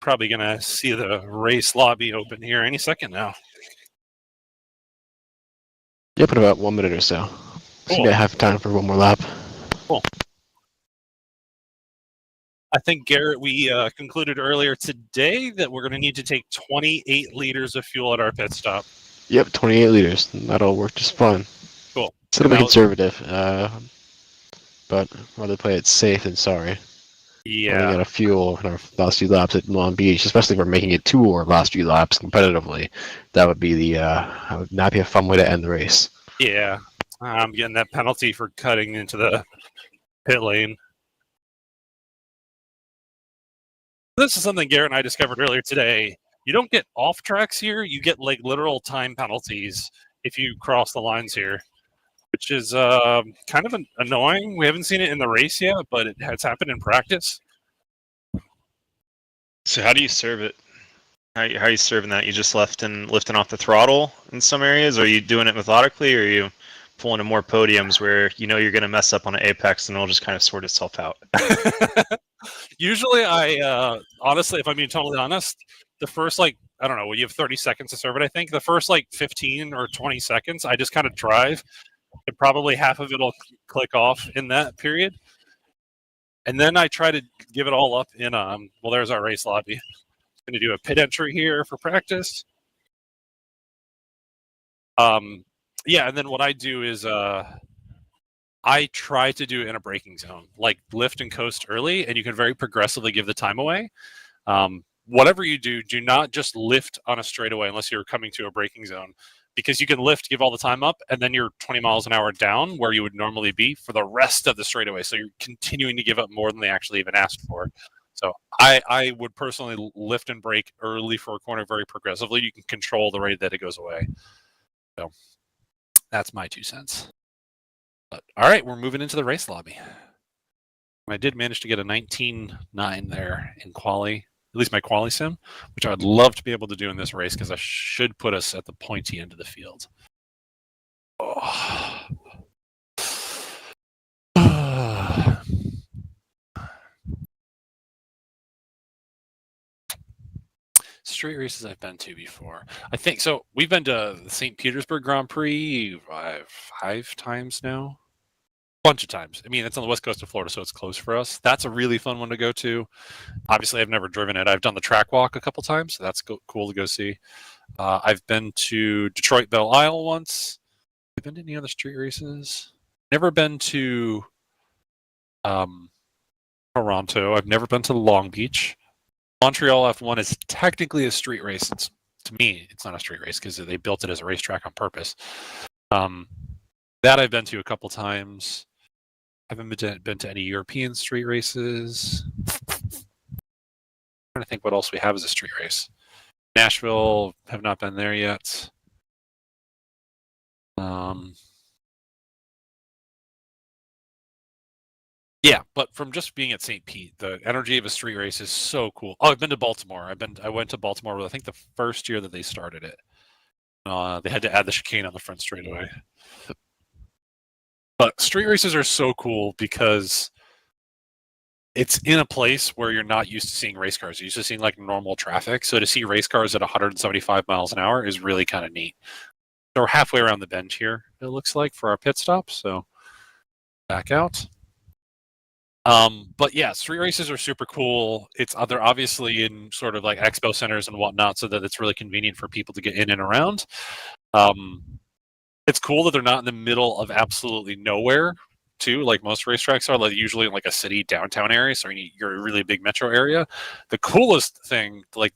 Probably gonna see the race lobby open here any second now. Yep, in about 1 minute or so. So you got half time for one more lap. Cool. I think, Garrett, we concluded earlier today that we're going to need to take 28 liters of fuel at our pit stop. Yep, 28 liters. That'll work just fine. Cool. It's a little bit conservative, but rather play it safe than sorry. Yeah. Running out of fuel in our last few laps at Long Beach, especially if we're making it 2 or last few laps competitively, that would be would not be a fun way to end the race. Yeah. I'm getting that penalty for cutting into the pit lane. This is something Garrett and I discovered earlier today. You don't get off tracks here. You get like literal time penalties if you cross the lines here, which is kind of annoying. We haven't seen it in the race yet, but it has happened in practice. So how do you serve it? How are you serving that? You just lifting off the throttle in some areas? Or are you doing it methodically? Or are you pulling in more podiums where you're going to mess up on an apex and it'll just kind of sort itself out? Usually honestly, if I'm being totally honest, the first you have 30 seconds to serve it, I think. The first 15 or 20 seconds, I just kind of drive, and probably half of it will click off in that period. And then I try to give it all up in, there's our race lobby. I'm going to do a pit entry here for practice. Yeah, and then what I do is I try to do it in a braking zone, like lift and coast early, and you can very progressively give the time away. Whatever you do not just lift on a straightaway unless you're coming to a braking zone, because you can lift, give all the time up, and then you're 20 miles an hour down where you would normally be for the rest of the straightaway. So you're continuing to give up more than they actually even asked for. So I would personally lift and brake early for a corner very progressively. You can control the rate that it goes away. So that's my 2 cents. But, all right, we're moving into the race lobby. I did manage to get a 19.9 there in quali, at least my quali sim, which I would love to be able to do in this race because I should put us at the pointy end of the field. Oh. Street races I've been to before. I think so. We've been to the St. Petersburg Grand Prix 5 times now. Bunch of times. I mean, it's on the west coast of Florida, so it's close for us. That's a really fun one to go to. Obviously, I've never driven it. I've done the track walk a couple times, so that's cool to go see. I've been to Detroit Belle Isle once. I've been to any other street races. Never been to Toronto. I've never been to Long Beach. Montreal F1 is technically a street race. To me, it's not a street race because they built it as a racetrack on purpose. That I've been to a couple times. I haven't been to any European street races. I'm trying to think what else we have as a street race. Nashville, have not been there yet. Yeah, but from just being at St. Pete, the energy of a street race is so cool. Oh, I've been to Baltimore. I went to Baltimore, I think the first year that they started it. They had to add the chicane on the front straightaway. But street races are so cool because it's in a place where you're not used to seeing race cars. You're used to seeing like normal traffic. So to see race cars at 175 miles an hour is really kind of neat. So we're halfway around the bend here, it looks like, for our pit stop. So back out. But yeah, street races are super cool. They're obviously in sort of like expo centers and whatnot, so that it's really convenient for people to get in and around. It's cool that they're not in the middle of absolutely nowhere, too, like most racetracks are. Like usually in like a city downtown area, so you're a really big metro area. The coolest thing, like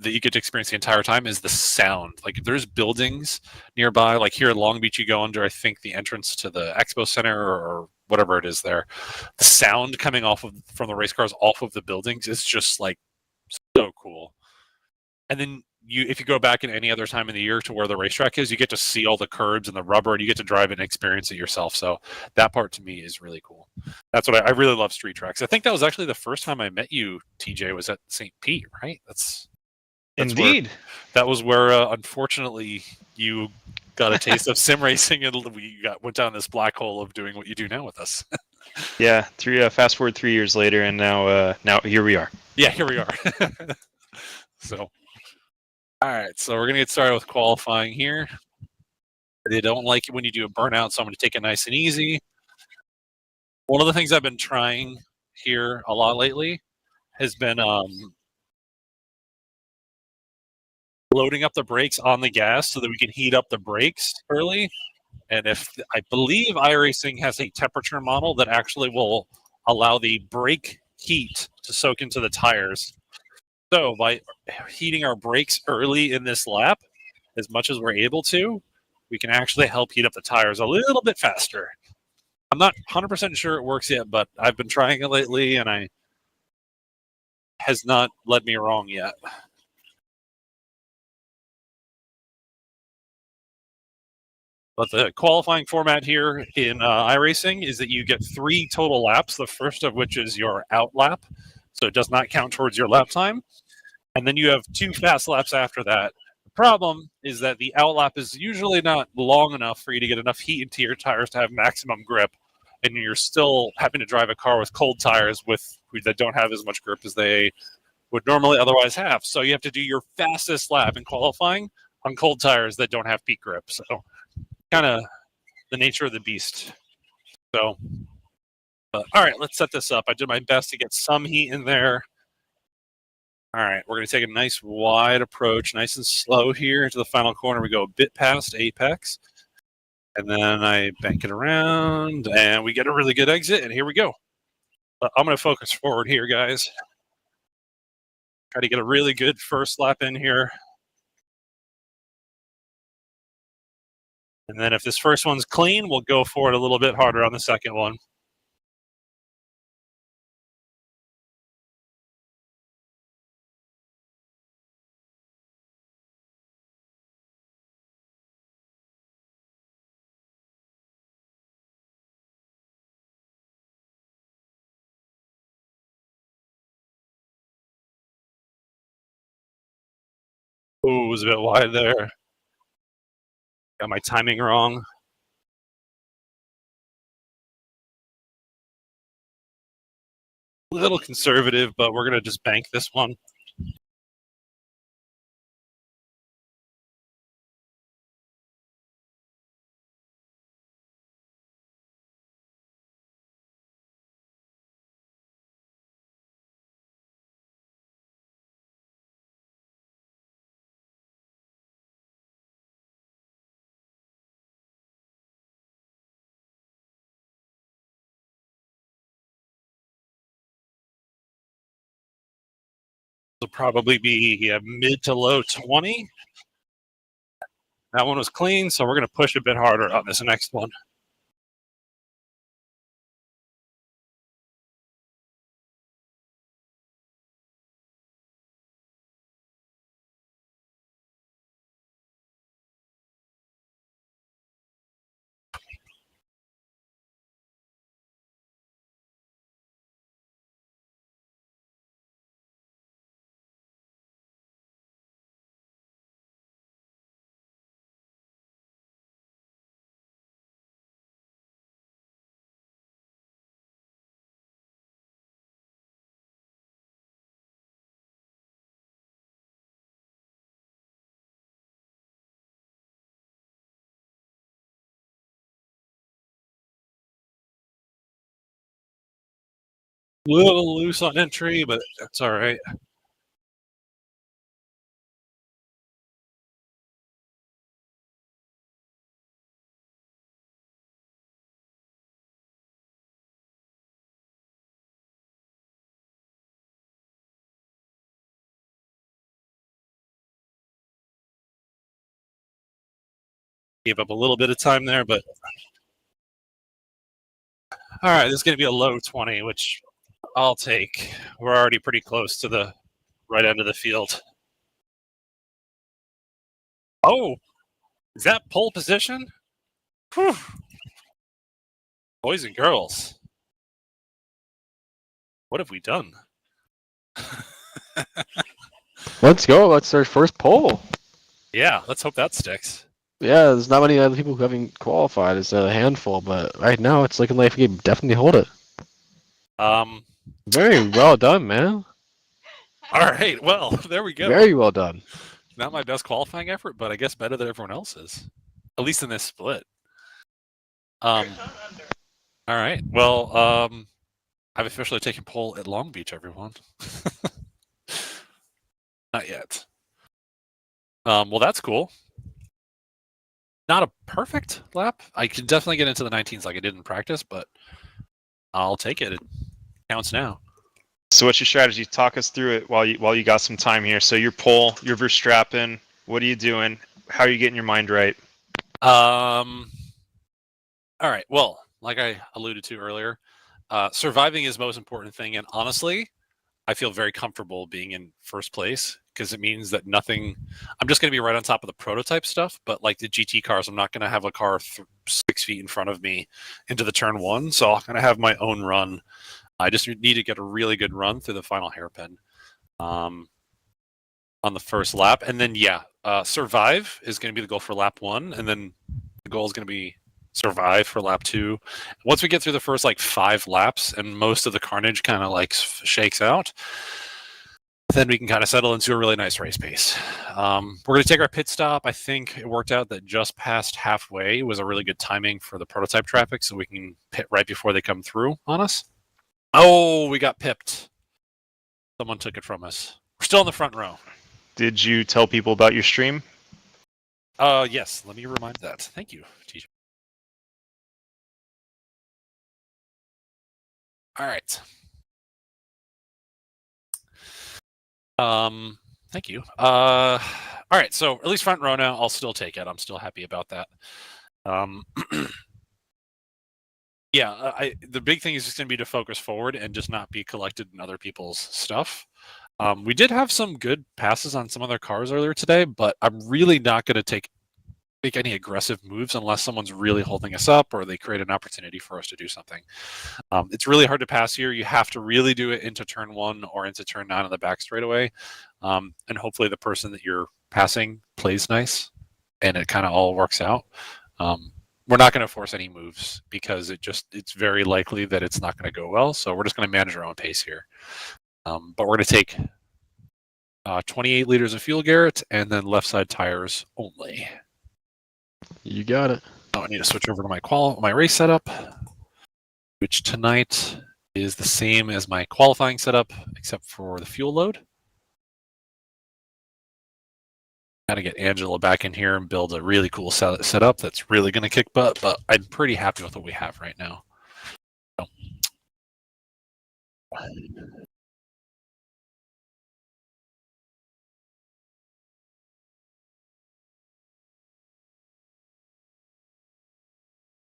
that you get to experience the entire time, is the sound. Like if there's buildings nearby, like here in Long Beach, you go under, I think, the entrance to the expo center or whatever it is there. The sound coming from the race cars off of the buildings is just like so cool. And then if you go back in any other time in the year to where the racetrack is, you get to see all the curbs and the rubber, and you get to drive and experience it yourself. So that part to me is really cool. That's what I really love street tracks. I think that was actually the first time I met you, TJ, was at St. Pete, right? That's Indeed. that was where unfortunately you got a taste of sim racing, and went down this black hole of doing what you do now with us. Yeah, fast forward 3 years later, and now here we are. Yeah, here we are. So, all right, so we're gonna get started with qualifying here. They don't like it when you do a burnout, so I'm gonna take it nice and easy. One of the things I've been trying here a lot lately has been loading up the brakes on the gas so that we can heat up the brakes early. And I believe iRacing has a temperature model that actually will allow the brake heat to soak into the tires. So by heating our brakes early in this lap, as much as we're able to, we can actually help heat up the tires a little bit faster. I'm not 100% sure it works yet, but I've been trying it lately, and has not led me wrong yet. But the qualifying format here in iRacing is that you get 3 total laps, the first of which is your out lap, so it does not count towards your lap time. And then you have 2 fast laps after that. The problem is that the out lap is usually not long enough for you to get enough heat into your tires to have maximum grip, and you're still having to drive a car with cold tires that don't have as much grip as they would normally otherwise have. So you have to do your fastest lap in qualifying on cold tires that don't have peak grip. So kind of the nature of the beast. So, all right, let's set this up. I did my best to get some heat in there. All right, we're going to take a nice wide approach, nice and slow here into the final corner. We go a bit past apex, and then I bank it around, and we get a really good exit, and here we go. I'm going to focus forward here, guys. Try to get a really good first lap in here. And then if this first one's clean, we'll go for it a little bit harder on the second one. Ooh, it was a bit wide there. Got my timing wrong. A little conservative, but we're going to just bank this one. Will probably be mid to low 20. That one was clean, so we're going to push a bit harder on this next one. Little loose on entry, but that's all right. Gave up a little bit of time there, but all right, this is going to be a low 20, which I'll take. We're already pretty close to the right end of the field. Oh, is that pole position? Whew. Boys and girls, what have we done? Let's go. That's our first pole. Yeah, let's hope that sticks. Yeah, there's not many other people who haven't qualified. It's a handful, but right now it's looking like we can definitely hold it. Very well done, man. All right, well, there we go. Very well done. Not my best qualifying effort, but I guess better than everyone else's, at least in this split. All right, well, I've officially taken pole at Long Beach, everyone. Not yet. Well, that's cool. Not a perfect lap. I can definitely get into the 19s like I did in practice, but I'll take it. It counts now. So what's your strategy? Talk us through it while you got some time here. So you're pole, you're Verstappen. What are you doing? How are you getting your mind right? All right. Well, like I alluded to earlier, surviving is the most important thing. And honestly, I feel very comfortable being in first place because it means that nothing. I'm just going to be right on top of the prototype stuff. But like the GT cars, I'm not going to have a car 6 feet in front of me into the turn one. So I'm going to have my own run. I just need to get a really good run through the final hairpin on the first lap. And then, survive is going to be the goal for lap 1. And then the goal is going to be survive for lap 2. Once we get through the first, 5 laps and most of the carnage kind of, shakes out, then we can kind of settle into a really nice race pace. We're going to take our pit stop. I think it worked out that just past halfway was a really good timing for the prototype traffic, so we can pit right before they come through on us. Oh, we got pipped. Someone took it from us. We're still in the front row. Did you tell people about your stream? Yes. Let me remind that. Thank you, TJ. All right. Thank you. All right. So at least front row now. I'll still take it. I'm still happy about that. The big thing is just going to be to focus forward and just not be collected in other people's stuff. We did have some good passes on some other cars earlier today, but I'm really not going to make any aggressive moves unless someone's really holding us up or they create an opportunity for us to do something. It's really hard to pass here. You have to really do it into turn 1 or into turn 9 on the back straightaway. And hopefully the person that you're passing plays nice and it kind of all works out. We're not going to force any moves because it's very likely that it's not going to go well. So we're just going to manage our own pace here. But we're going to take 28 liters of fuel, Garrett, and then left side tires only. You got it. Oh, I need to switch over to my race setup, which tonight is the same as my qualifying setup, except for the fuel load. Got to get Angela back in here and build a really cool setup that's really going to kick butt, but I'm pretty happy with what we have right now. So.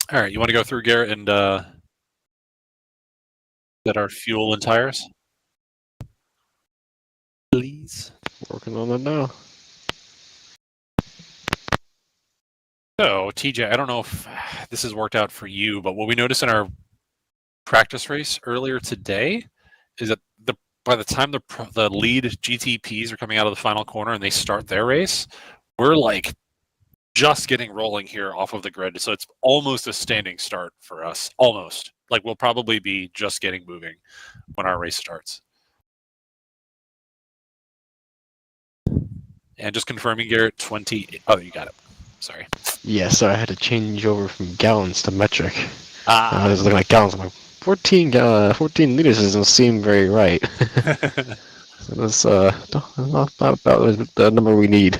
All right, you want to go through, Garrett, and set our fuel and tires? Please. Working on it now. So, TJ, I don't know if this has worked out for you, but what we noticed in our practice race earlier today is that by the time the lead GTPs are coming out of the final corner and they start their race, we're just getting rolling here off of the grid. So it's almost a standing start for us. Almost. We'll probably be just getting moving when our race starts. And just confirming, Garrett, 20. Oh, you got it. Sorry. Yeah, so I had to change over from gallons to metric. I was looking at gallons. I'm like, 14 liters doesn't seem very right. So that's not about the number we need.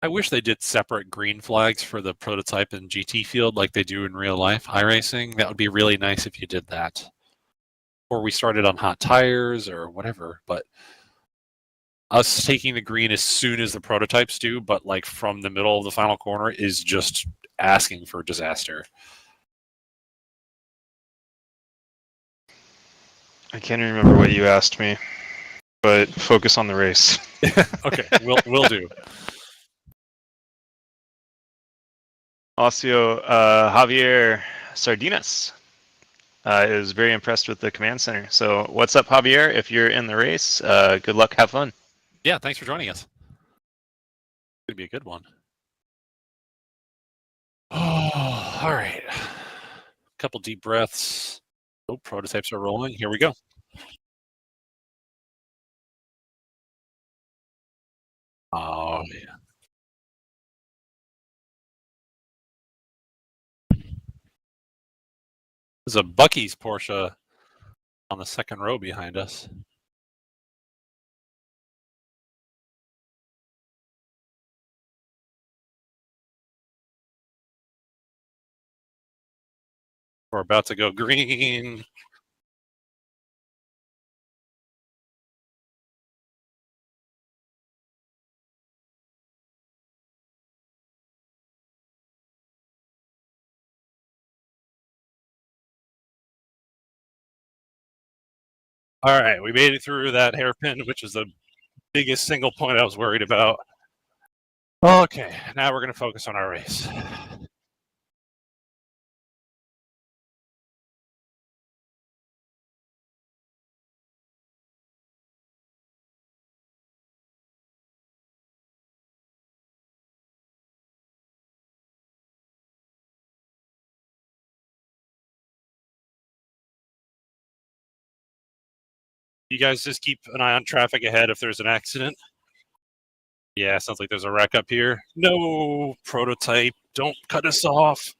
I wish they did separate green flags for the prototype and GT field like they do in real life iRacing. That would be really nice if you did that. Or we started on hot tires or whatever, but us taking the green as soon as the prototypes do, but like from the middle of the final corner is just asking for disaster. I can't even remember what you asked me, but focus on the race. Okay, we'll do. Also, Javier Sardinas is very impressed with the command center. So what's up, Javier? If you're in the race, good luck, have fun. Yeah, thanks for joining us. It's gonna be a good one. Oh, all right. Couple deep breaths. Oh, prototypes are rolling. Here we go. Oh, yeah. There's a Bucky's Porsche on the second row behind us. We're about to go green. All right, we made it through that hairpin, which is the biggest single point I was worried about. Okay, now we're going to focus on our race. You guys just keep an eye on traffic ahead if there's an accident. Yeah, sounds like there's a wreck up here. No, prototype, don't cut us off.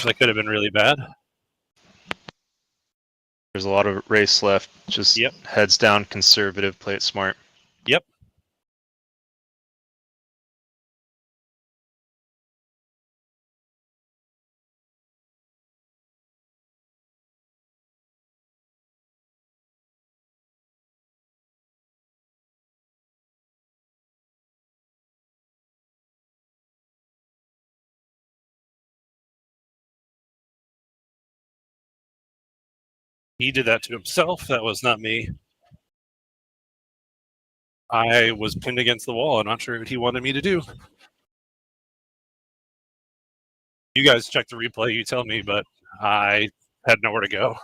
That could have been really bad. There's a lot of race left. Just heads down, conservative, play it smart. Yep. He did that to himself. That was not me. I was pinned against the wall. I'm not sure what he wanted me to do. You guys check the replay, you tell me, but I had nowhere to go.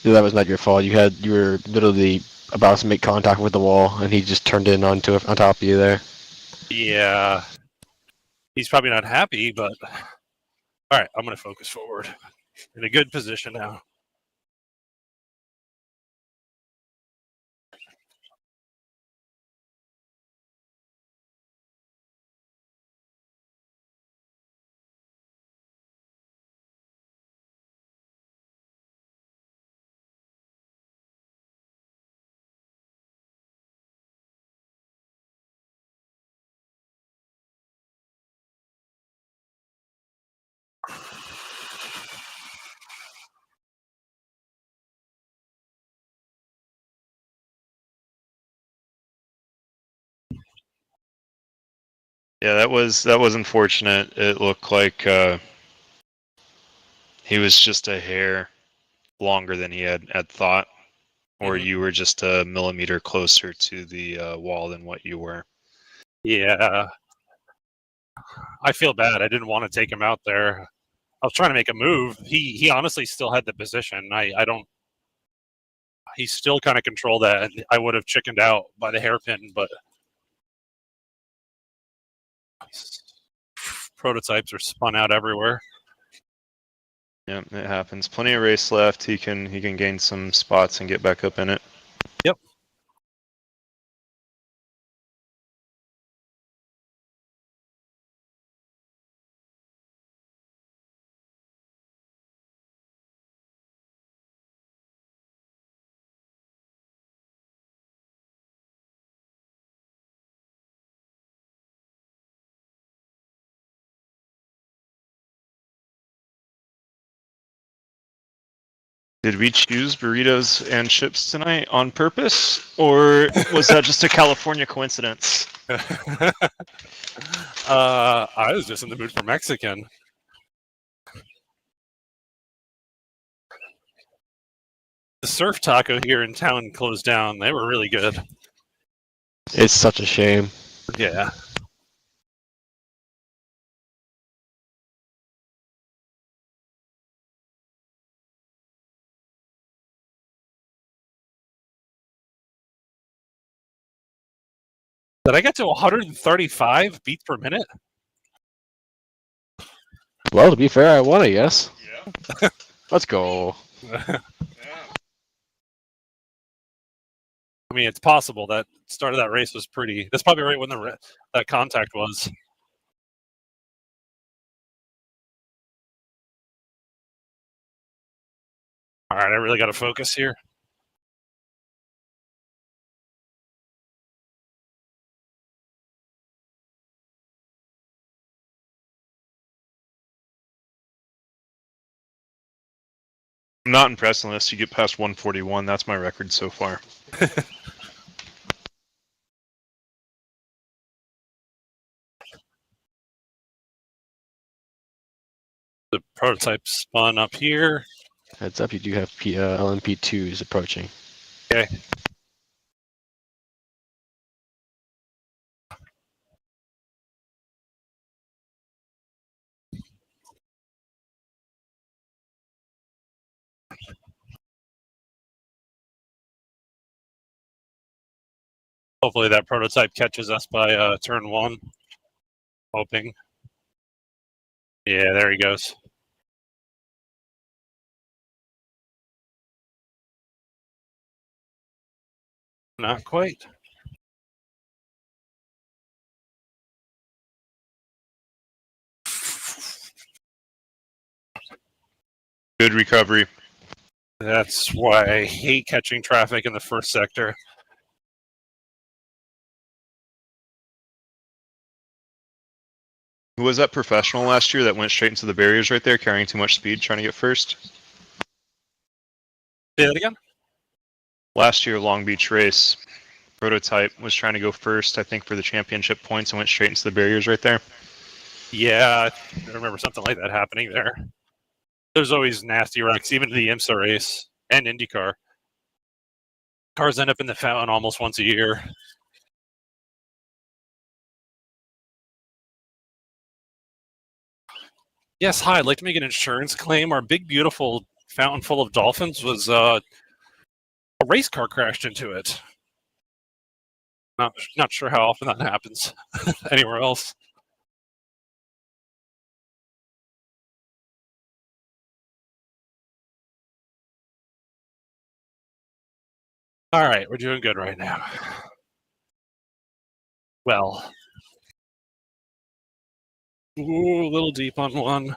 That was not your fault. You were literally about to make contact with the wall, and he just turned in on top of you there. Yeah. He's probably not happy, but all right, I'm going to focus forward. In a good position now. Yeah, that was unfortunate. It looked like he was just a hair longer than he had thought, or you were just a millimeter closer to the wall than what you were. Yeah. I feel bad. I didn't want to take him out there. I was trying to make a move. He honestly still had the position. I don't. He still kind of controlled that. I would have chickened out by the hairpin, but prototypes are spun out everywhere. Yeah, it happens. Plenty of race left. He can gain some spots and get back up in it. Yep. Did we choose burritos and chips tonight on purpose, or was that just a California coincidence? I was just in the mood for Mexican. The surf taco here in town closed down. They were really good. It's such a shame. Yeah. Did I get to 135 beats per minute? Well, to be fair, I won, I guess. Yeah. Let's go. I mean, it's possible that start of that race was pretty. That's probably right when that contact was. All right, I really got to focus here. I'm not impressed unless you get past 141. That's my record so far. The prototype spun up here. Heads up, you do have LMP2s approaching. Okay. Hopefully that prototype catches us by turn one. Hoping. Yeah, there he goes. Not quite. Good recovery. That's why I hate catching traffic in the first sector. Who was that professional last year that went straight into the barriers right there, carrying too much speed, trying to get first? Say that again? Last year, Long Beach race. Prototype was trying to go first, I think, for the championship points and went straight into the barriers right there. Yeah, I remember something like that happening there. There's always nasty wrecks, even in the IMSA race and IndyCar. Cars end up in the fountain almost once a year. Yes, hi, I'd like to make an insurance claim. Our big, beautiful fountain full of dolphins was a race car crashed into it. Not sure how often that happens anywhere else. All right, we're doing good right now. Well, ooh, a little deep on one.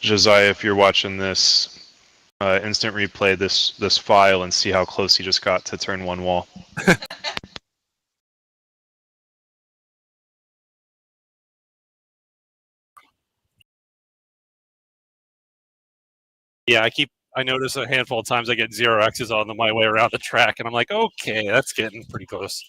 Josiah, if you're watching this instant replay, this file, and see how close he just got to turn one wall. Yeah, I notice a handful of times I get 0x's on my way around the track, and I'm like, okay, that's getting pretty close.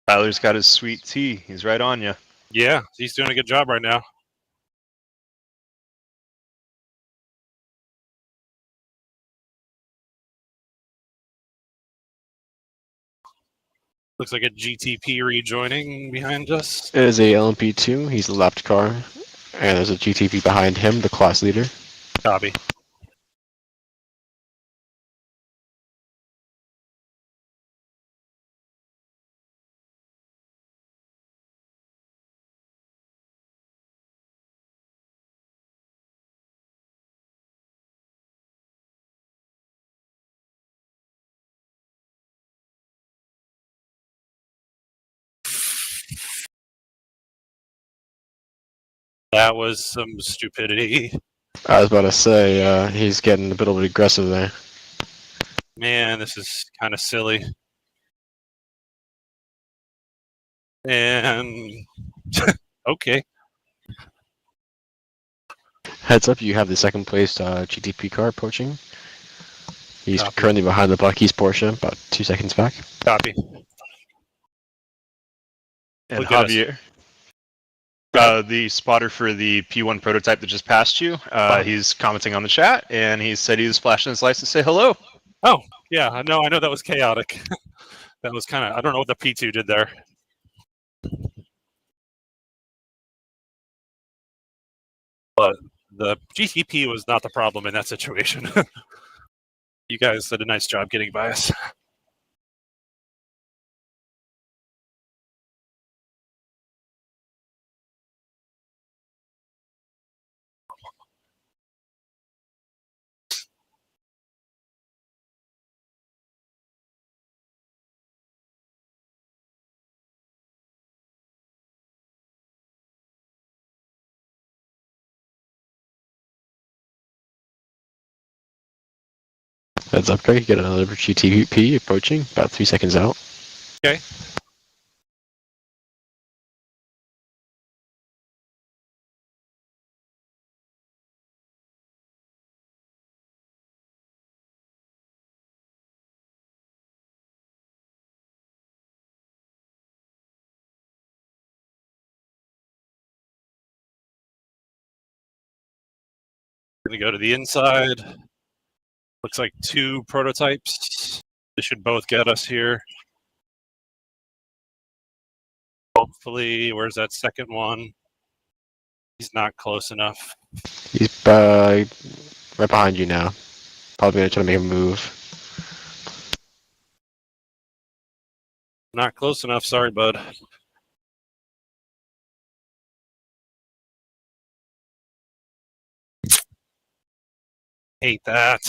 Tyler's got his sweet tea. He's right on you. Yeah, he's doing a good job right now. Looks like a GTP rejoining behind us. It is a LMP2. He's the left car. And there's a GTP behind him, the class leader. Copy. That was some stupidity. I was about to say, he's getting a bit aggressive there. Man, this is kind of silly. And okay. Heads up, you have the second place GTP car approaching. He's Copy. currently behind the Bucky's Porsche, about 2 seconds back. Copy. And Look at us. Javier, the spotter for the P1 prototype that just passed you, he's commenting on the chat, and he said he was flashing his lights to say hello. Oh, yeah, I know that was chaotic. That was kind of, I don't know what the P2 did there. But the GTP was not the problem in that situation. You guys did a nice job getting by us. Heads up, Greg, you get another GTP approaching, about 3 seconds out. Okay. Gonna go to the inside. Looks like 2 prototypes. They should both get us here. Hopefully, where's that second one? He's not close enough. He's right behind you now. Probably gonna try to make a move. Not close enough, sorry, bud. Hate that.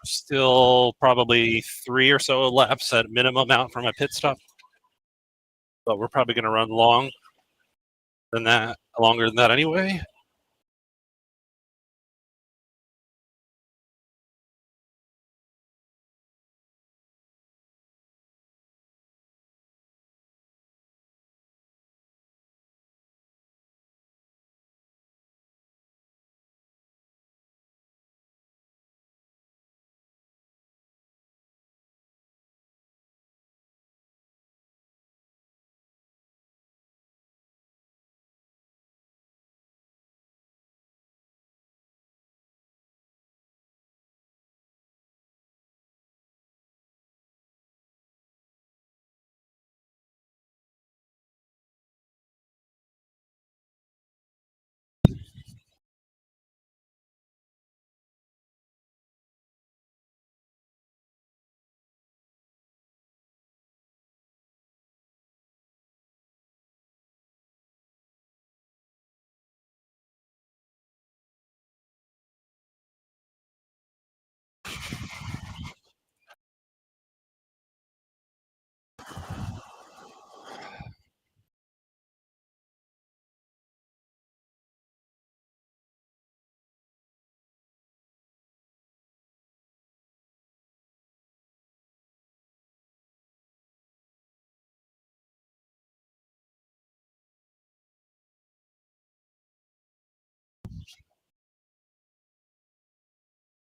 Still probably 3 or so laps at minimum out from a pit stop. But we're probably going to run longer than that anyway.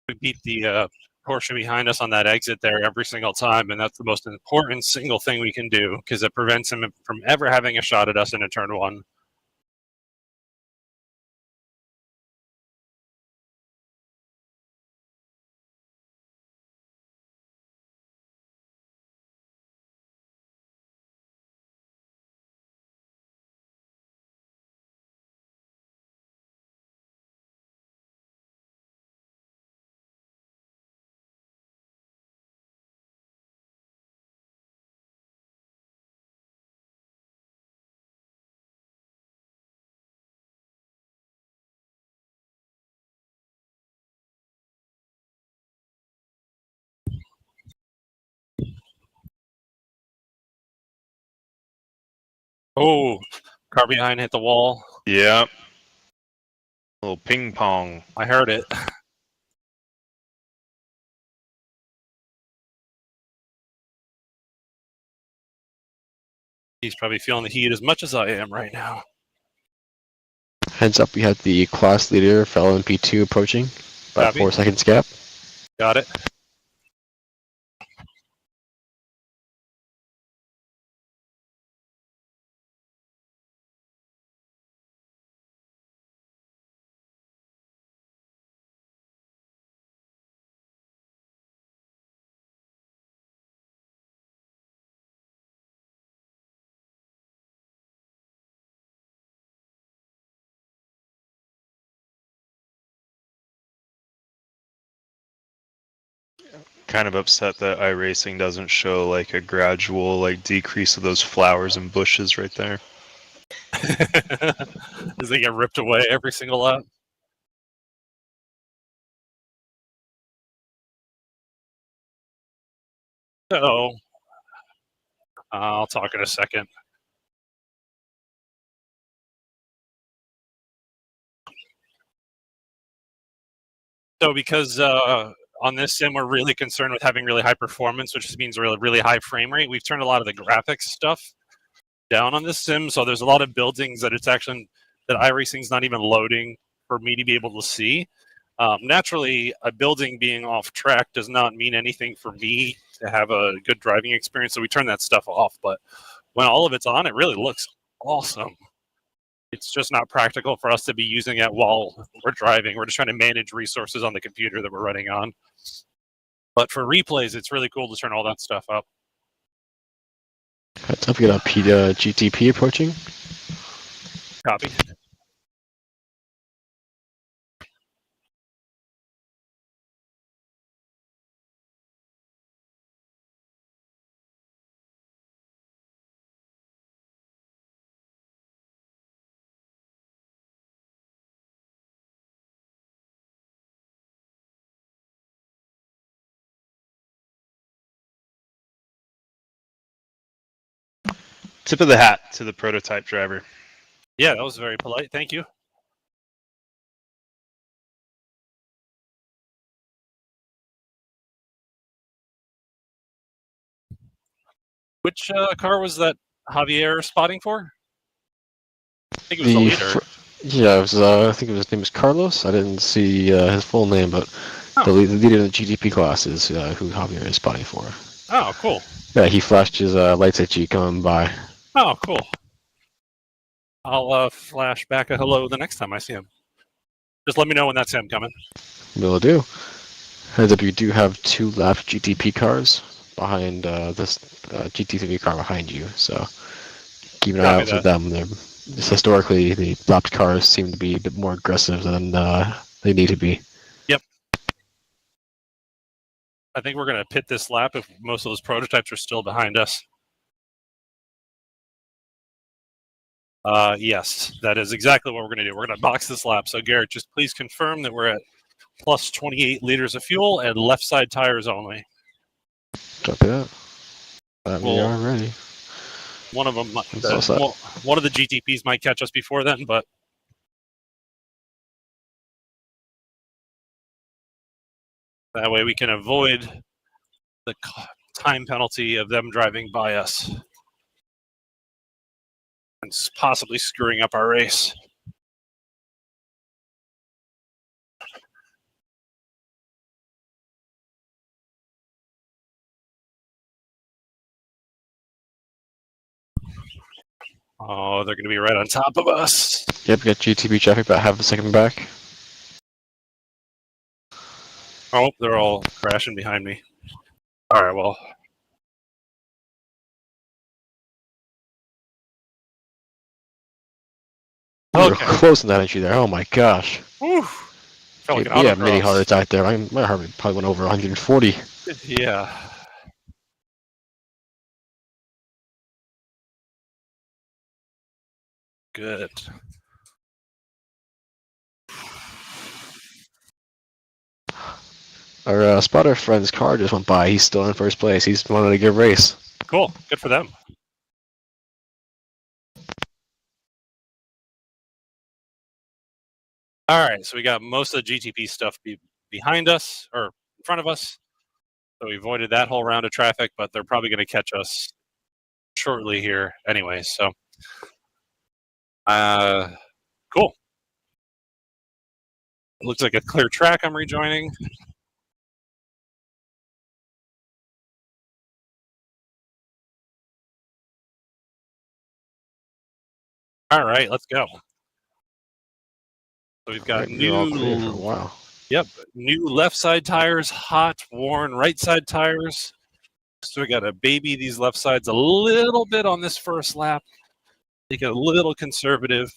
We beat the Porsche behind us on that exit there every single time, and that's the most important single thing we can do because it prevents him from ever having a shot at us in a turn one. Oh, car behind hit the wall. Yep. A little ping pong. I heard it. He's probably feeling the heat as much as I am right now. Heads up, we have the class leader for LMP2 approaching. About Copy. 4 seconds gap. Got it. Kind of upset that iRacing doesn't show like a gradual like decrease of those flowers and bushes right there. As they get ripped away every single lap. So, I'll talk in a second. So because on this sim, we're really concerned with having really high performance, which just means really high frame rate. We've turned a lot of the graphics stuff down on this sim. So there's a lot of buildings that it's actually, that iRacing's not even loading for me to be able to see. Naturally, a building being off track does not mean anything for me to have a good driving experience. So we turn that stuff off. But when all of it's on, it really looks awesome. It's just not practical for us to be using it while we're driving. We're just trying to manage resources on the computer that we're running on. But for replays, it's really cool to turn all that stuff up. Heads up, we got a GTP approaching. Copy. Tip of the hat to the prototype driver. Yeah, that was very polite. Thank you. Which car was that Javier spotting for? I think it was the leader. Yeah, it was, I think his name was Carlos. I didn't see his full name, but the leader of the GTP class is who Javier is spotting for. Oh, cool. Yeah, he flashed his lights at you coming by. Oh, cool. I'll flash back a hello the next time I see him. Just let me know when that's him coming. Will do. Heads up, you do have 2 lapped GTP cars behind this GT3 car behind you, so keep an eye out for them. Historically, the lapped cars seem to be a bit more aggressive than they need to be. Yep. I think we're going to pit this lap if most of those prototypes are still behind us. Yes, that is exactly what we're going to do. We're going to box this lap. So, Garrett, just please confirm that we're at plus 28 liters of fuel and left side tires only. Drop it out. We are ready. One of them, one of the GTPs might catch us before then, but that way we can avoid the time penalty of them driving by us and possibly screwing up our race. Oh, they're going to be right on top of us. Yep, got GTP traffic about half a second back. Oh, they're all crashing behind me. All right, well. We were Okay. close in that entry there. Oh my gosh. Whew. Felt like an Yeah, mini heart autocross. attack there. My heart rate probably went over 140. Yeah. Good. Our spotter friend's car just went by. He's still in first place. He's wanted a good race. Cool. Good for them. All right, so we got most of the GTP stuff behind us, or in front of us. So we avoided that whole round of traffic, but they're probably going to catch us shortly here anyway. So, cool. Looks like a clear track I'm rejoining. All right, let's go. So we've got Right, we were all clear for a while. Yep, new left side tires, hot, worn right side tires. So we got to baby these left sides a little bit on this first lap. Take it a little conservative.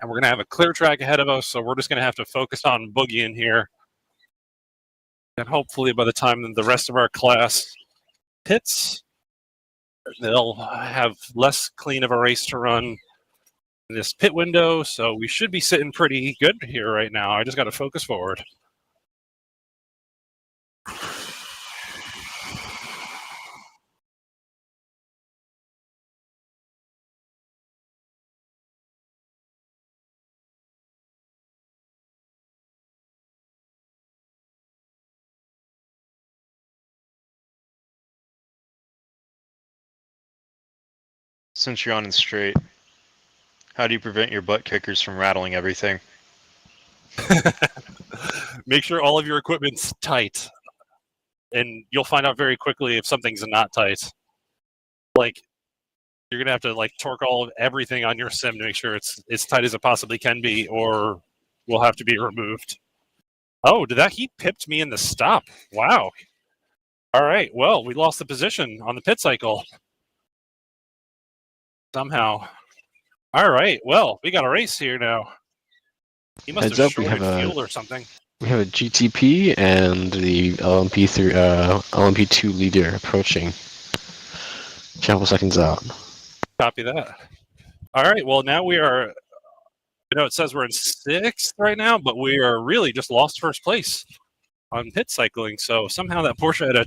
And we're going to have a clear track ahead of us, so we're just going to have to focus on boogieing here. And hopefully by the time that the rest of our class pits, they'll have less clean of a race to run in this pit window. So we should be sitting pretty good here right now. I just got to focus forward. Since you're on and straight, how do you prevent your butt kickers from rattling everything? Make sure all of your equipment's tight. And you'll find out very quickly if something's not tight. Like, you're going to have to like torque all of everything on your sim to make sure it's as tight as it possibly can be, or will have to be removed. Oh, he pipped me in the stop. Wow. All right. Well, we lost the position on the pit cycle. Somehow. All right. Well, we got a race here now. He must Heads have up, we have shorted a fuel or something. we have a GTP and the LMP2 leader approaching. Couple seconds out. Copy that. All right. Well, now we are. It says we're in 6th right now, but we are really just lost first place on pit cycling. So somehow that Porsche had a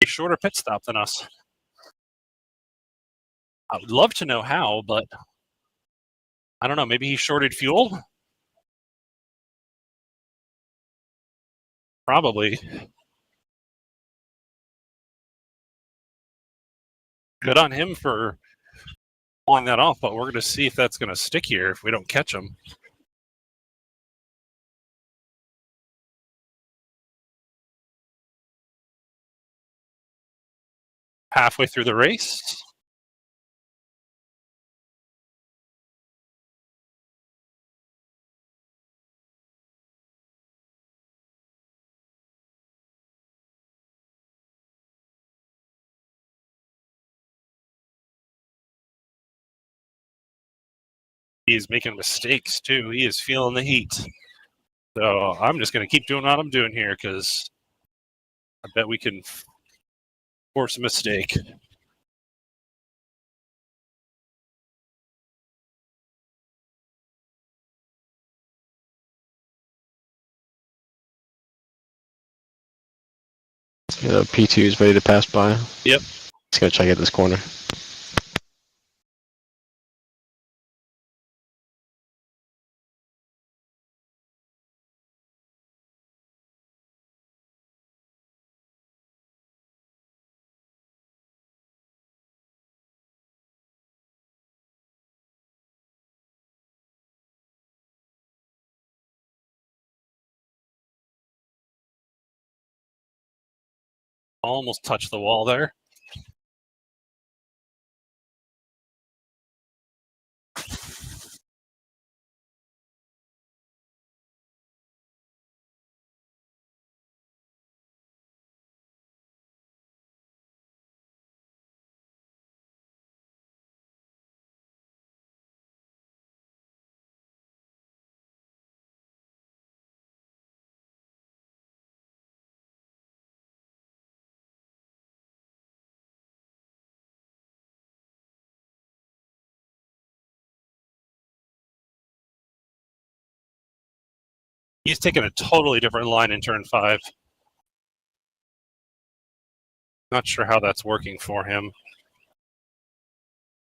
shorter pit stop than us. I would love to know how, but I don't know. Maybe he shorted fuel? Probably. Good on him for pulling that off, but we're going to see if that's going to stick here if we don't catch him. Halfway through the race. He's making mistakes too. He is feeling the heat. So I'm just going to keep doing what I'm doing here because I bet we can force a mistake. The P2 is ready to pass by. Yep. Just gotta check out this corner. Almost touched the wall there. He's taking a totally different line in turn 5. Not sure how that's working for him.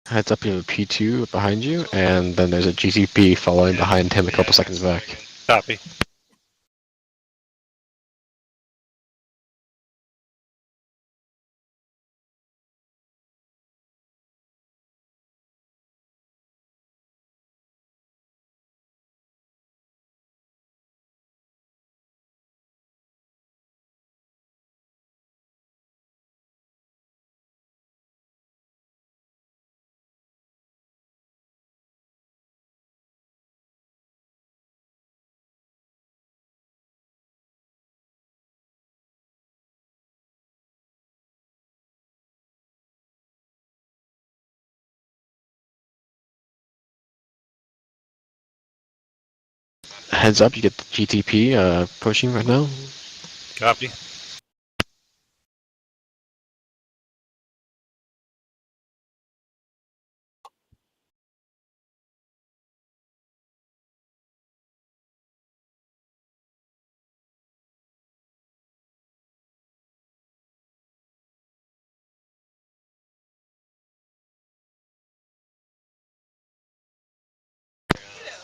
Heads up, you have a P2 behind you, and then there's a GTP following behind him a couple seconds back. Copy. Heads up, you get the GTP pushing right now. Copy.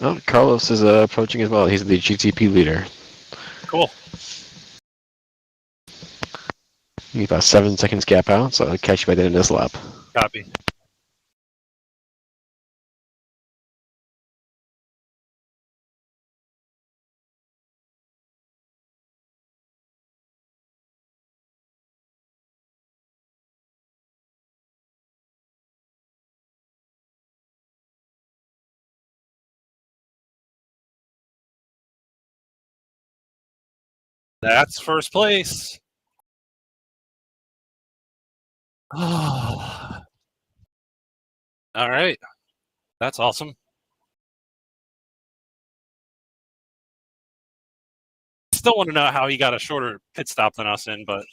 Oh, Carlos is approaching as well. He's the GTP leader. Cool. He's about 7 seconds gap out, so I'll catch you by the end of this lap. Copy. That's first place. All right. That's awesome. Still want to know how he got a shorter pit stop than us in, but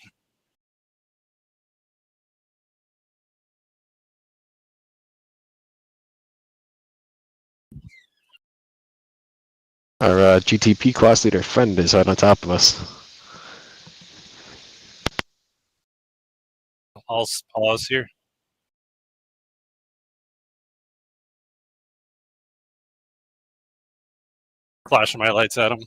Our GTP class leader friend is right on top of us. I'll pause here. Flashing my lights at him.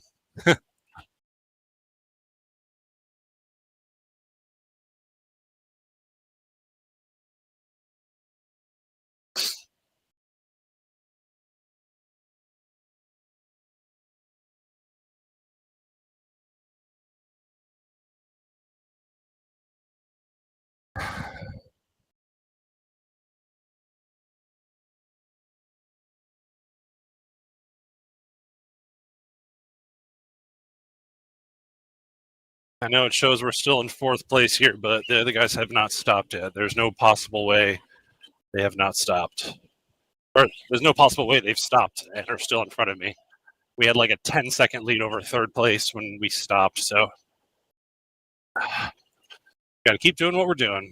I know it shows we're still in 4th place here, but the other guys have not stopped yet. There's no possible way they have not stopped. Or there's no possible way they've stopped and are still in front of me. We had like a 10-second lead over 3rd place when we stopped, so got to keep doing what we're doing.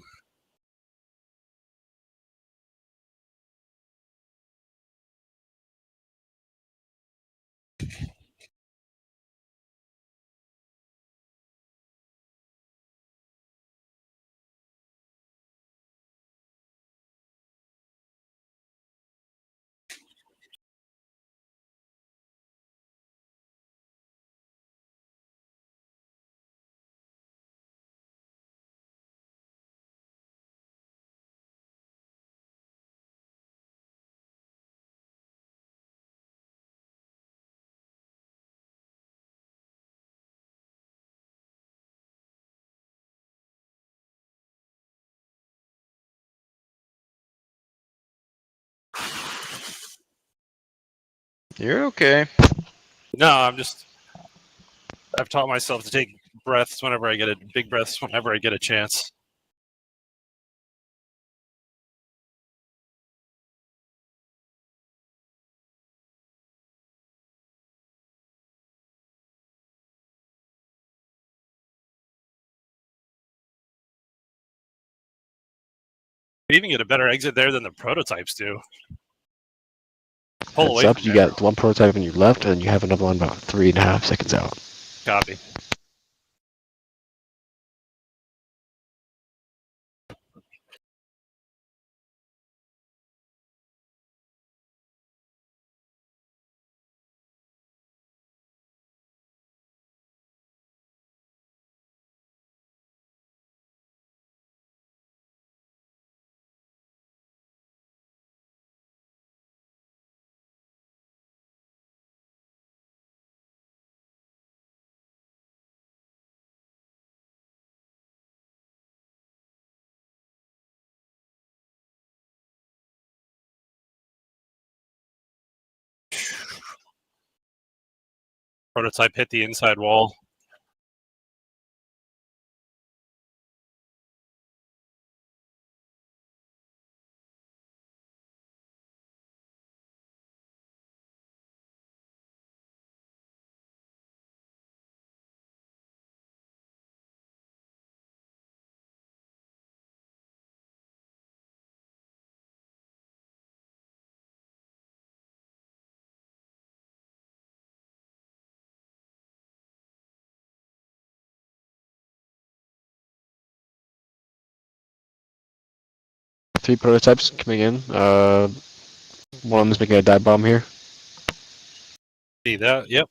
You're okay. No, I've taught myself to take breaths whenever I get big breaths whenever I get a chance. We even get a better exit there than the prototypes do. Pull Heads away up, from you there. got one prototype on your left, and you have another one about 3.5 seconds out. Copy. Prototype hit the inside wall. Three prototypes coming in. One of them is making a dive bomb here. See that? Yep.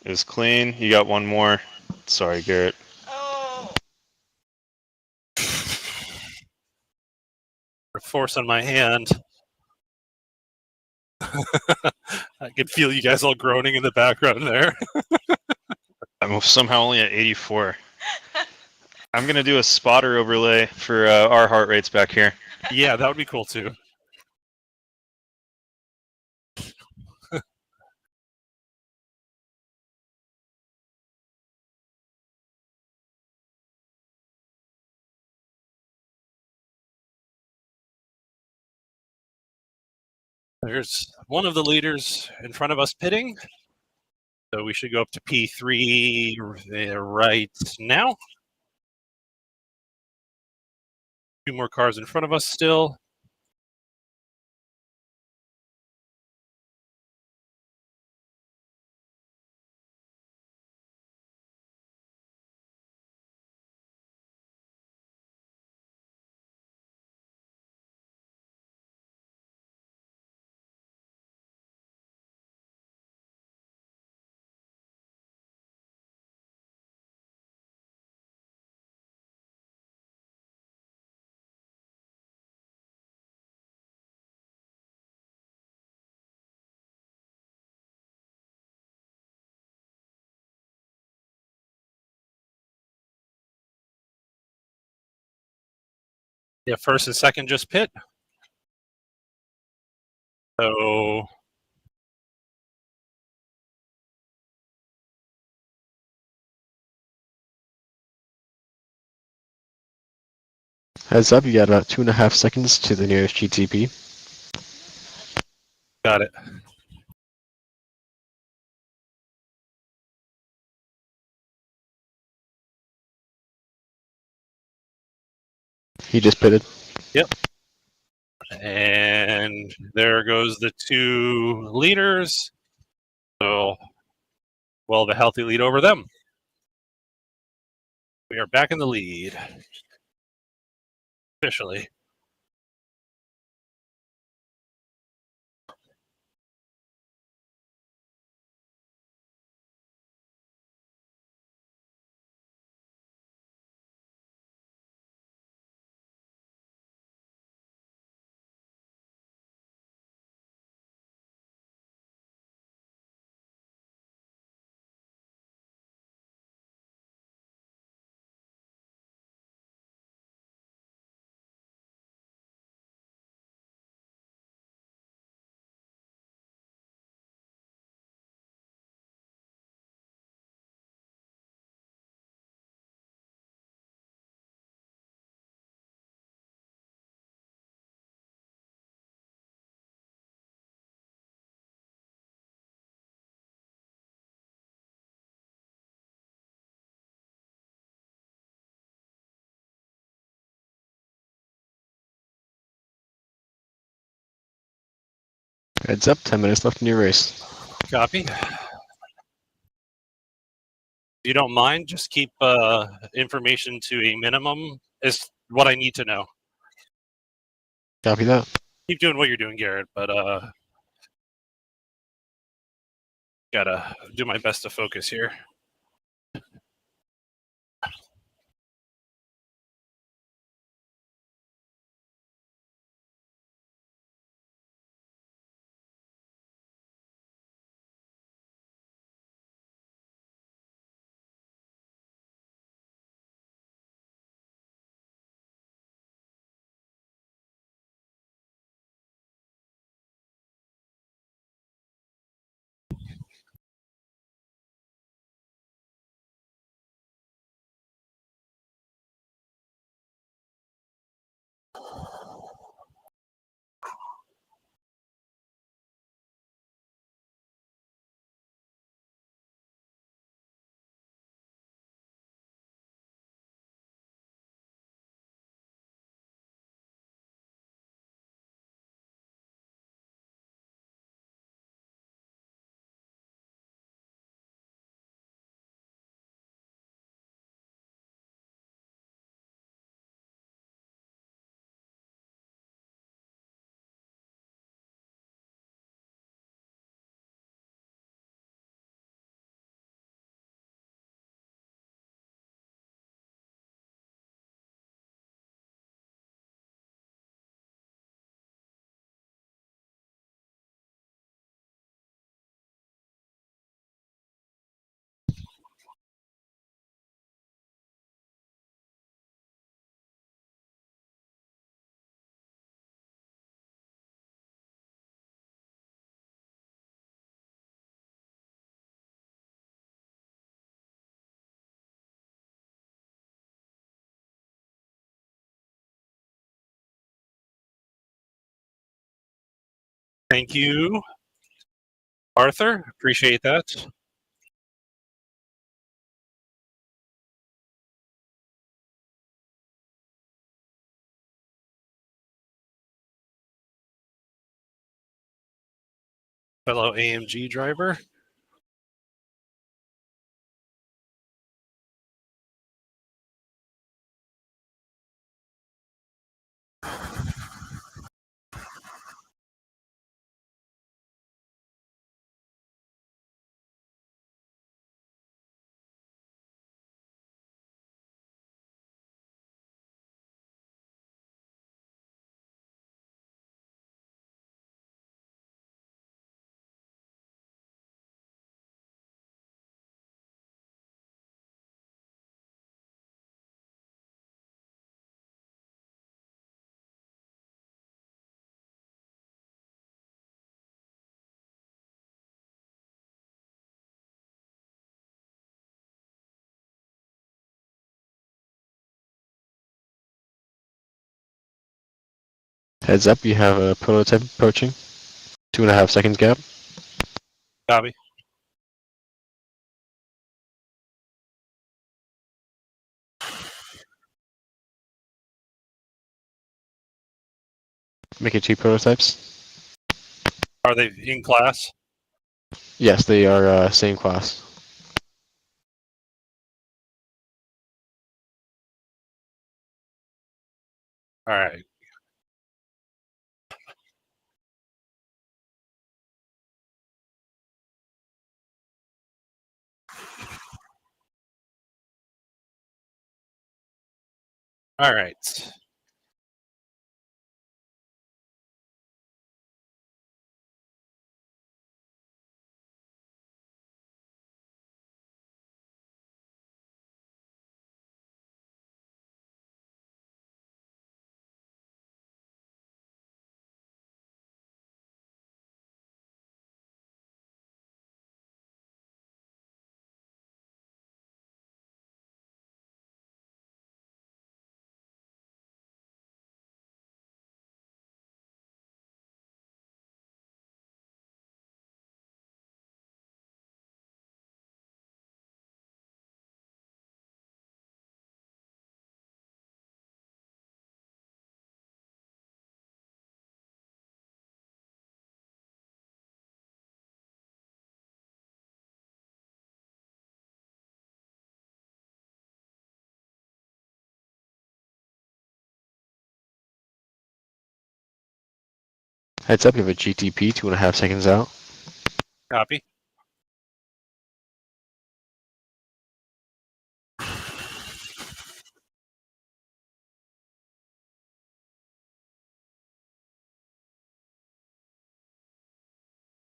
It was clean. You got one more. Sorry, Garrett. Force on my hand. I can feel you guys all groaning in the background there. I'm somehow only at 84. I'm gonna do a spotter overlay for our heart rates back here. Yeah, that would be cool too. There's one of the leaders in front of us pitting. So we should go up to P3 right now. Two more cars in front of us still. Yeah, first and second just pit. So Heads up, you got about 2.5 seconds to the nearest GTP. got it. He just pitted. Yep. And there goes the two leaders. So we'll have a healthy lead over them. We are back in the lead. Officially. Heads up, 10 minutes left in your race. Copy. If you don't mind, just keep information to a minimum is what I need to know. Copy that. Keep doing what you're doing, Garrett, but gotta do my best to focus here. Thank you, Arthur. Appreciate that. Fellow AMG driver. Heads up, you have a prototype approaching. 2.5 seconds gap. Copy. Make it 2 prototypes. Are they in class? Yes, they are same class. All right. All right. Heads up, you have a GTP 2.5 seconds out. Copy.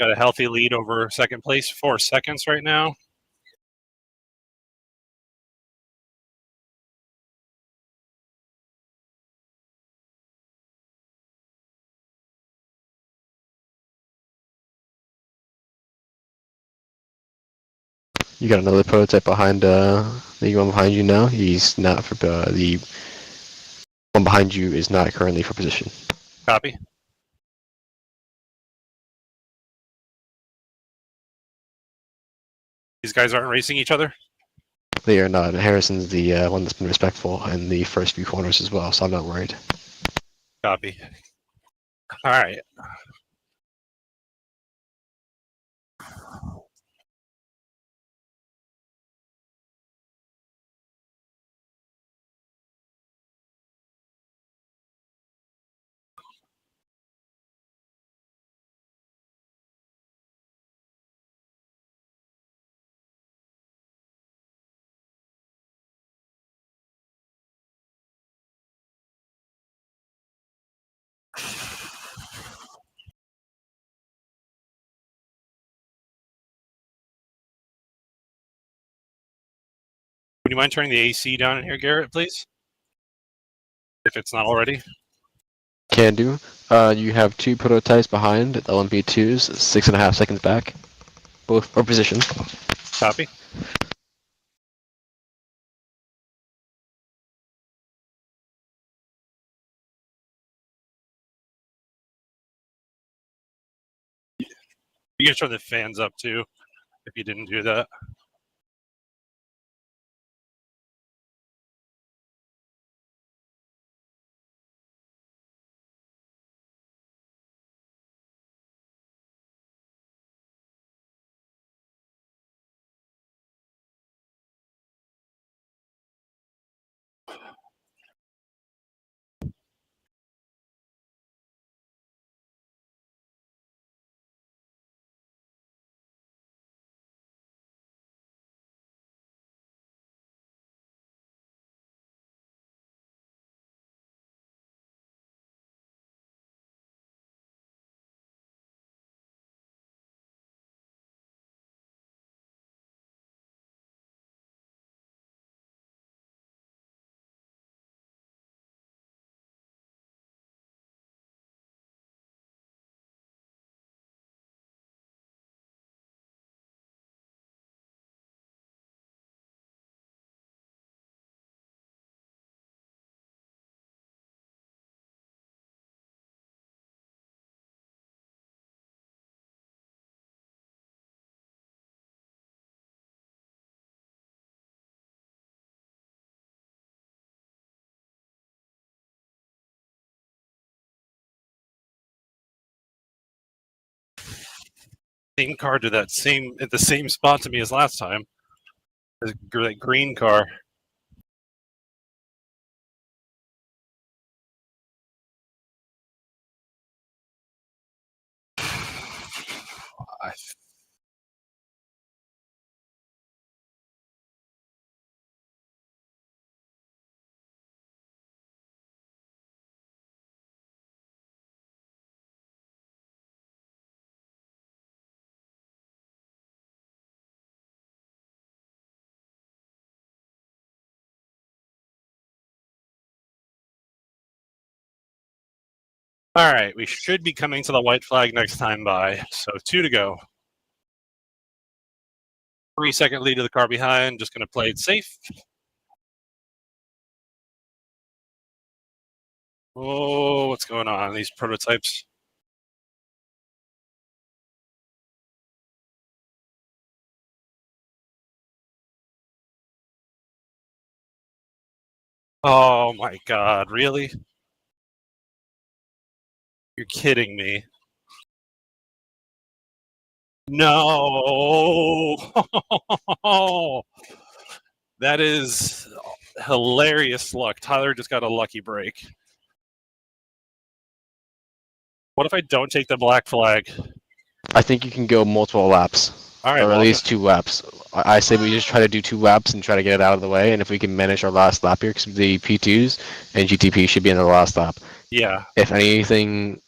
Got a healthy lead over second place, 4 seconds right now. You got another prototype behind the one behind you now. He's not for the one behind you is not currently for position. Copy. These guys aren't racing each other? They are not. Harrison's the one that's been respectful in the first few corners as well, so I'm not worried. Copy. All right. Would you mind turning the AC down in here, Garrett, please? If it's not already. Can do. You have 2 prototypes behind LMP2s, 6.5 seconds back. Both for position. Copy. You can turn the fans up too, if you didn't do that. Same car did that at the same spot to me as last time. That green car. I All right, we should be coming to the white flag next time by. So 2 to go. 3-second lead to the car behind. Just going to play it safe. Oh, what's going on? These prototypes. Oh my God, really? You're kidding me. No. That is hilarious luck. Tyler just got a lucky break. What if I don't take the black flag? I think you can go multiple laps, All right, or well, at least 2 laps. I say we just try to do 2 laps and try to get it out of the way, and if we can manage our last lap here, because the P2s and GTP should be in the last lap. yeah, If anything,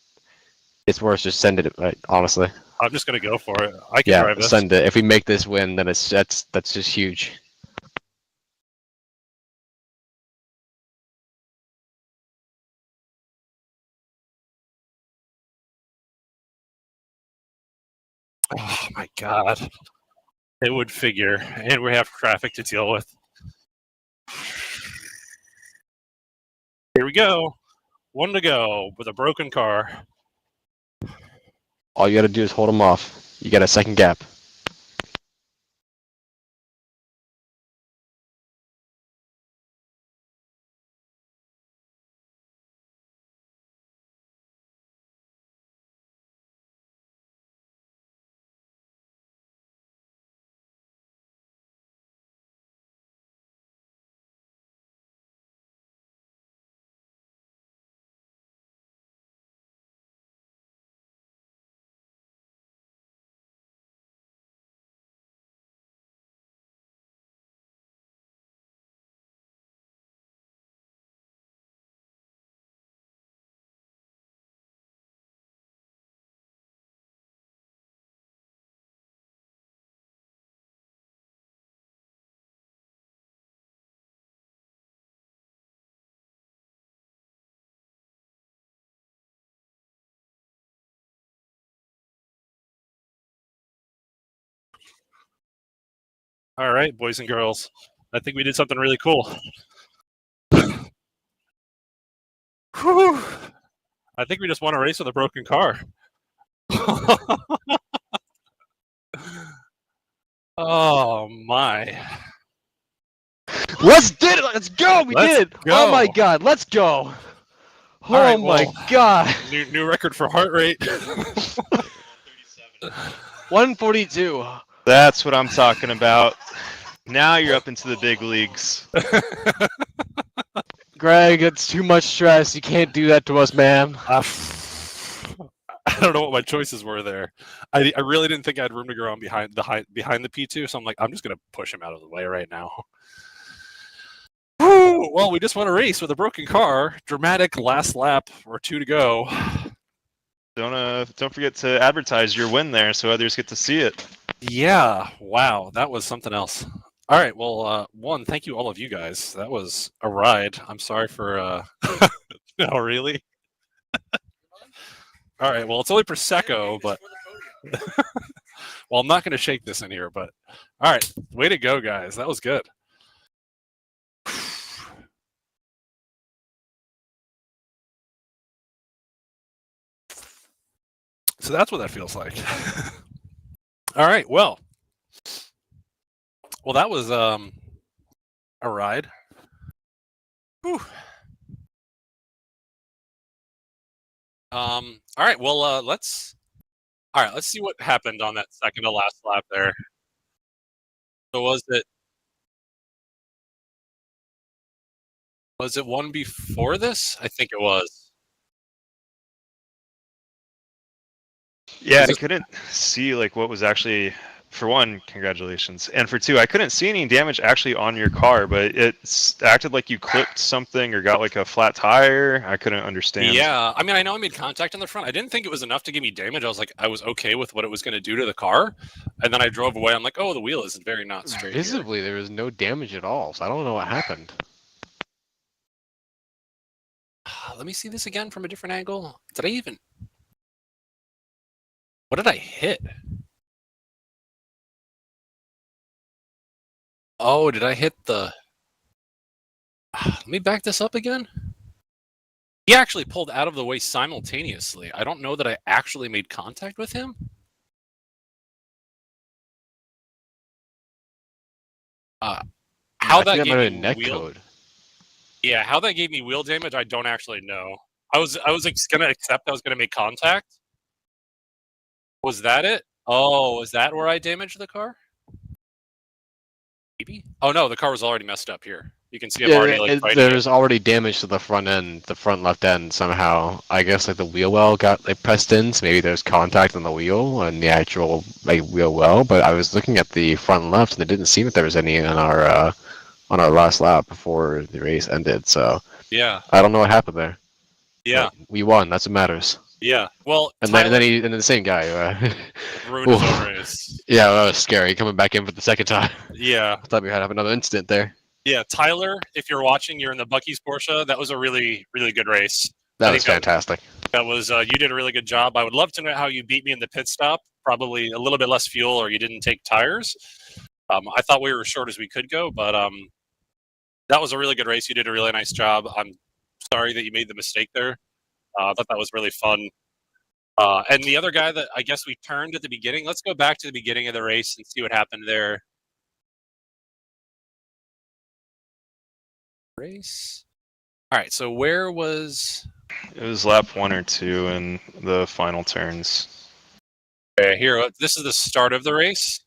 it's worse just send it. Right, honestly, I'm just gonna go for it. I can yeah, drive this. send it. If we make this win, then that's just huge. Oh my god. It would figure, and we have traffic to deal with. Here we go. 1 to go with a broken car. All you got to do is hold them off. You got a second gap. All right, boys and girls. I think we did something really cool. Whew. I think we just won a race with a broken car. Oh my. Let's did it. Let's go. We Let's did it. go. Oh my god. Let's go. Oh right, my well, god. New record for heart rate. 142. That's what I'm talking about. Now you're up into the big leagues. Greg, it's too much stress. You can't do that to us, man. I don't know what my choices were there. I really didn't think I had room to go around behind the P2, so I'm like, I'm just gonna push him out of the way right now. Whew, well, we just won a race with a broken car. Dramatic last lap or 2 to go. Don't forget to advertise your win there so others get to see it. Yeah, wow, that was something else. All right, well, one, thank you all of you guys. That was a ride. I'm sorry for no, really. All right, well, it's only Prosecco, but well, I'm not going to shake this in here, but all right, way to go, guys. That was good. So that's what that feels like. All right, well, that was a ride. Whew. All right, well, let's see what happened on that second to last lap there. So was it one before this? I think it was. Yeah, I couldn't see like what was actually. For one, congratulations, and for two, I couldn't see any damage actually on your car, but it acted like you clipped something or got like a flat tire. I couldn't understand. Yeah, I mean, I know I made contact on the front. I didn't think it was enough to give me damage. I was okay with what it was going to do to the car, and then I drove away. I'm like, oh, the wheel is very not straight. Visibly, there was no damage at all, so I don't know what happened. Let me see this again from a different angle. Did I even? What did I hit? Oh, did I hit the... Let me back this up again. He actually pulled out of the way simultaneously. I don't know that I actually made contact with him. How that gave me neck wheel... code. Yeah, how that gave me wheel damage, I don't actually know. I was gonna accept I was gonna make contact. Was that it? Oh, is that where I damaged the car? Maybe? Oh no, the car was already messed up here. You can see him already like fighting there's already damage to the front end, the front left end somehow. I guess like the wheel well got like pressed in, so maybe there's contact on the wheel and the actual like wheel well. But I was looking at the front left, and it didn't seem that there was any on our last lap before the race ended. So Yeah. I don't know what happened there. Yeah. But we won. That's what matters. Yeah. Well, And then the same guy. ruined his own race. Yeah, that was scary coming back in for the second time. Yeah. I thought we had to have another incident there. Yeah, Tyler, if you're watching, you're in the Bucky's Porsche. That was a really, really good race. That was fantastic. That was you did a really good job. I would love to know how you beat me in the pit stop. Probably a little bit less fuel, or you didn't take tires. I thought we were as short as we could go, but that was a really good race. You did a really nice job. I'm sorry that you made the mistake there. I thought that was really fun. And the other guy that I guess we turned at the beginning. Let's go back to the beginning of the race and see what happened there. Race. All right, so where was... It was lap 1 or 2 in the final turns. Okay, here, this is the start of the race.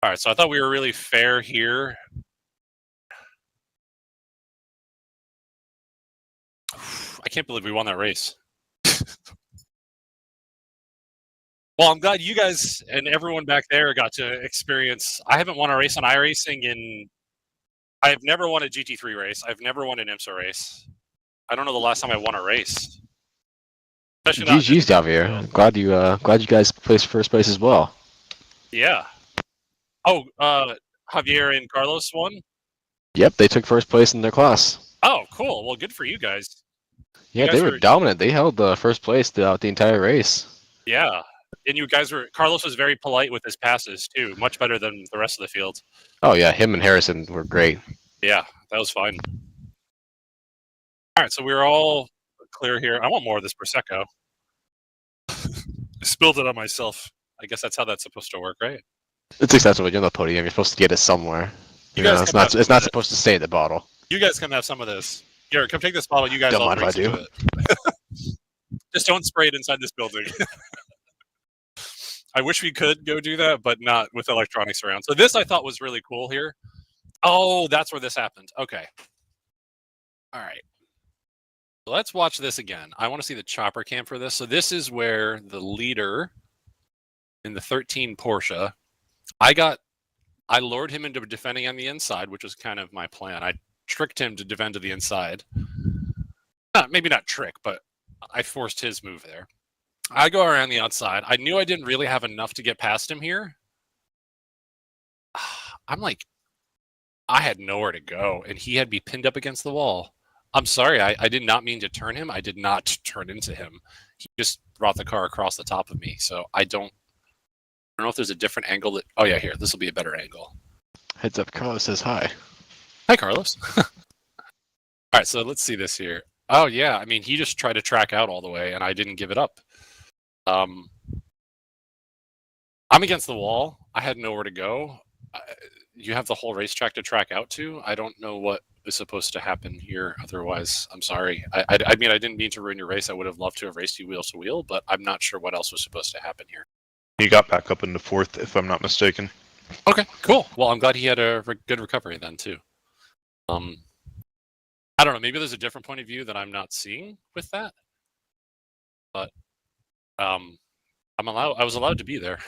All right, so I thought we were really fair here. I can't believe we won that race. Well, I'm glad you guys and everyone back there got to experience. I haven't won a race on iRacing in... I've never won a GT3 race. I've never won an IMSA race. I don't know the last time I won a race. GG's, Javier. Glad you guys placed first place as well. Yeah. Oh, Javier and Carlos won? Yep, they took first place in their class. Oh, cool. Well, good for you guys. Yeah, they were dominant. They held the first place throughout the entire race. Yeah. And you guys were... Carlos was very polite with his passes, too. Much better than the rest of the field. Oh, yeah. Him and Harrison were great. Yeah, that was fine. All right, so we're all clear here. I want more of this Prosecco. I spilled it on myself. I guess that's how that's supposed to work, right? It's acceptable. You're on the podium. You're supposed to get it somewhere. You guys it's not supposed to stay in the bottle. You guys can have some of this. Garrett, come take this bottle. You guys Don't all mind if I drink do. some of it. Just don't spray it inside this building. I wish we could go do that, but not with electronics around. So this I thought was really cool here. Oh, that's where this happened. Okay. All right. So let's watch this again. I want to see the chopper cam for this. So this is where the leader in the 13 Porsche, I lured him into defending on the inside, which was kind of my plan. I tricked him to defend to the inside. Maybe not trick, but I forced his move there. I go around the outside. I knew I didn't really have enough to get past him here. I'm like, I had nowhere to go, and he had me pinned up against the wall. I'm sorry, I did not mean to turn him. I did not turn into him. He just brought the car across the top of me, so I don't know if there's a different angle that... Oh, yeah, here. This will be a better angle. Heads up, Carlos says hi. Hi, Carlos. All right, so let's see this here. Oh, yeah, I mean, he just tried to track out all the way, and I didn't give it up. I'm against the wall. I had nowhere to go. You have the whole racetrack to track out to. I don't know what is supposed to happen here otherwise. I'm sorry. I mean, I didn't mean to ruin your race. I would have loved to have raced you wheel to wheel, but I'm not sure what else was supposed to happen here. He got back up into 4th, if I'm not mistaken. Okay, cool. Well, I'm glad he had a good recovery then, too. I don't know. Maybe there's a different point of view that I'm not seeing with that. But I was allowed to be there.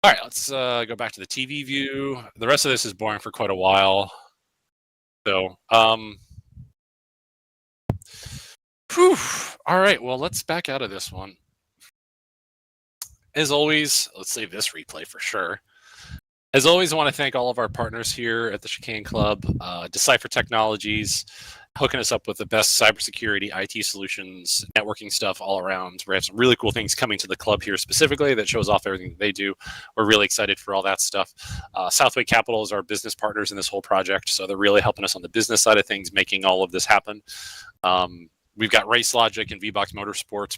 All right, let's go back to the TV view. The rest of this is boring for quite a while. So, whew. All right, well, let's back out of this one. As always, let's save this replay for sure. As always, I want to thank all of our partners here at the Chicane Club, Decipher Technologies, hooking us up with the best cybersecurity, IT solutions, networking stuff all around. We have some really cool things coming to the club here specifically that shows off everything that they do. We're really excited for all that stuff. Southway Capital is our business partners in this whole project, so they're really helping us on the business side of things, making all of this happen. We've got Race Logic and VBox Motorsports.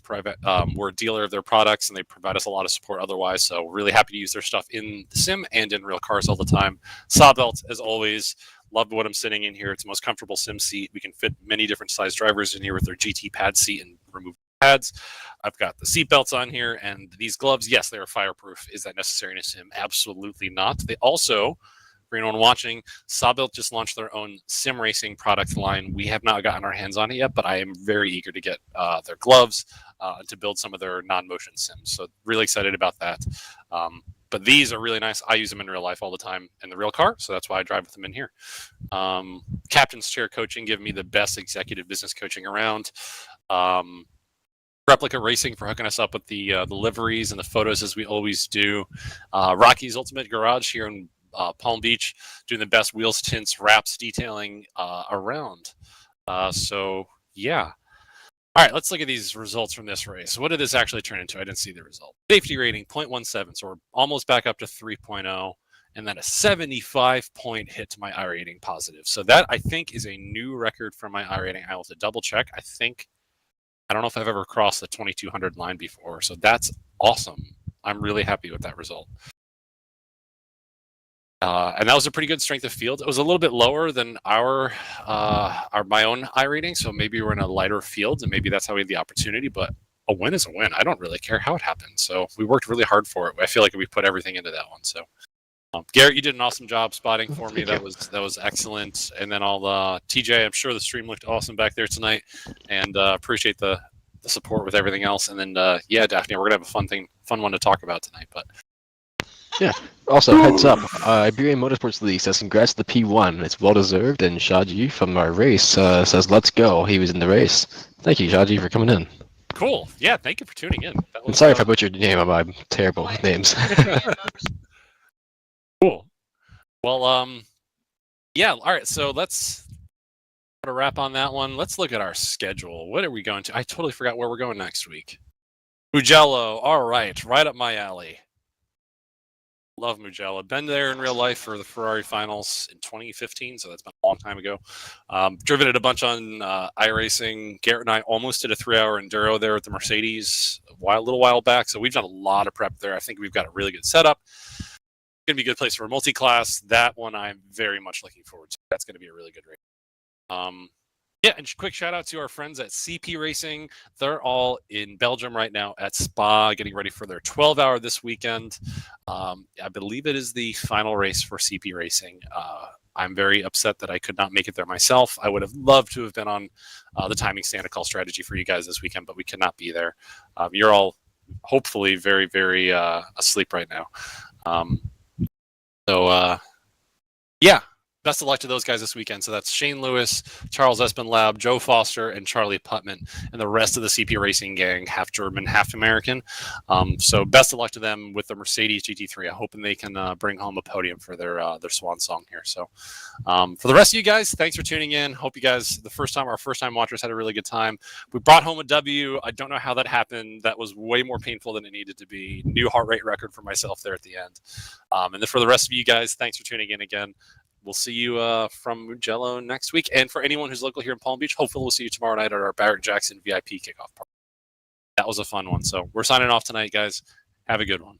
We're a dealer of their products, and they provide us a lot of support otherwise. So we're really happy to use their stuff in the sim and in real cars all the time. Sawbelt, as always, love what I'm sitting in here. It's the most comfortable sim seat. We can fit many different size drivers in here with their GT pad seat and remove pads. I've got the seat belts on here, and these gloves, yes, they are fireproof. Is that necessary in a sim? Absolutely not. They also, for anyone watching, Sawbuilt just launched their own sim racing product line. We have not gotten our hands on it yet, but I am very eager to get their gloves to build some of their non-motion sims. So really excited about that. But these are really nice. I use them in real life all the time in the real car, so that's why I drive with them in here. Captain's Chair Coaching give me the best executive business coaching around. Replica Racing for hooking us up with the liveries and the photos as we always do. Rocky's Ultimate Garage here in Palm Beach, doing the best wheels, tints, wraps, detailing around. So yeah. All right, let's look at these results from this race. What did this actually turn into? I didn't see the result. Safety rating 0.17, so we're almost back up to 3.0, and then a 75-point hit to my iRating positive. So that, I think, is a new record for my iRating. I will have to double check. I don't know if I've ever crossed the 2200 line before, so that's awesome. I'm really happy with that result. And that was a pretty good strength of field. It was a little bit lower than my own iRating, so maybe we're in a lighter field, and maybe that's how we had the opportunity. But a win is a win. I don't really care how it happened. So we worked really hard for it. I feel like we put everything into that one. So Garrett, you did an awesome job spotting for me. That was excellent. And then I'll TJ, I'm sure the stream looked awesome back there tonight, and appreciate the support with everything else. And then yeah, Daphne, we're gonna have a fun one to talk about tonight. But Yeah. Also, heads up, Iberian Motorsports League says congrats to the P1. It's well deserved, and Shaji from our race says let's go. He was in the race. Thank you, Shaji, for coming in. cool. Yeah, thank you for tuning in. And sorry if I butchered your name. I'm terrible with names. Cool. Well, yeah. All right. So let's put a wrap on that one. Let's look at our schedule. What are we going to? I totally forgot where we're going next week. Mugello. All right. Right up my alley. Love Mugello. Been there in real life for the Ferrari finals in 2015, so that's been a long time ago. Driven it a bunch on iRacing. Garrett and I almost did a 3-hour enduro there at the Mercedes a little while back, so we've done a lot of prep there. I think we've got a really good setup. Going to be a good place for a multi-class. That one I'm very much looking forward to. That's going to be a really good race. Yeah, and quick shout out to our friends at CP Racing. They're all in Belgium right now at Spa, getting ready for their 12-hour this weekend. I believe it is the final race for CP Racing. I'm very upset that I could not make it there myself. I would have loved to have been on the timing Santa call strategy for you guys this weekend, but we could not be there. You're all hopefully very, very asleep right now. Yeah. Best of luck to those guys this weekend. So that's Shane Lewis, Charles Espenlaub, Joe Foster, and Charlie Putman, and the rest of the CP Racing gang, half German, half American. So best of luck to them with the Mercedes GT3. I'm hoping they can bring home a podium for their swan song here. So for the rest of you guys, thanks for tuning in. Hope you guys, our first time watchers, had a really good time. We brought home a W. I don't know how that happened. That was way more painful than it needed to be. New heart rate record for myself there at the end. And then for the rest of you guys, thanks for tuning in again. We'll see you from Mugello next week. And for anyone who's local here in Palm Beach, hopefully we'll see you tomorrow night at our Barrett Jackson VIP kickoff party. That was a fun one. So we're signing off tonight, guys. Have a good one.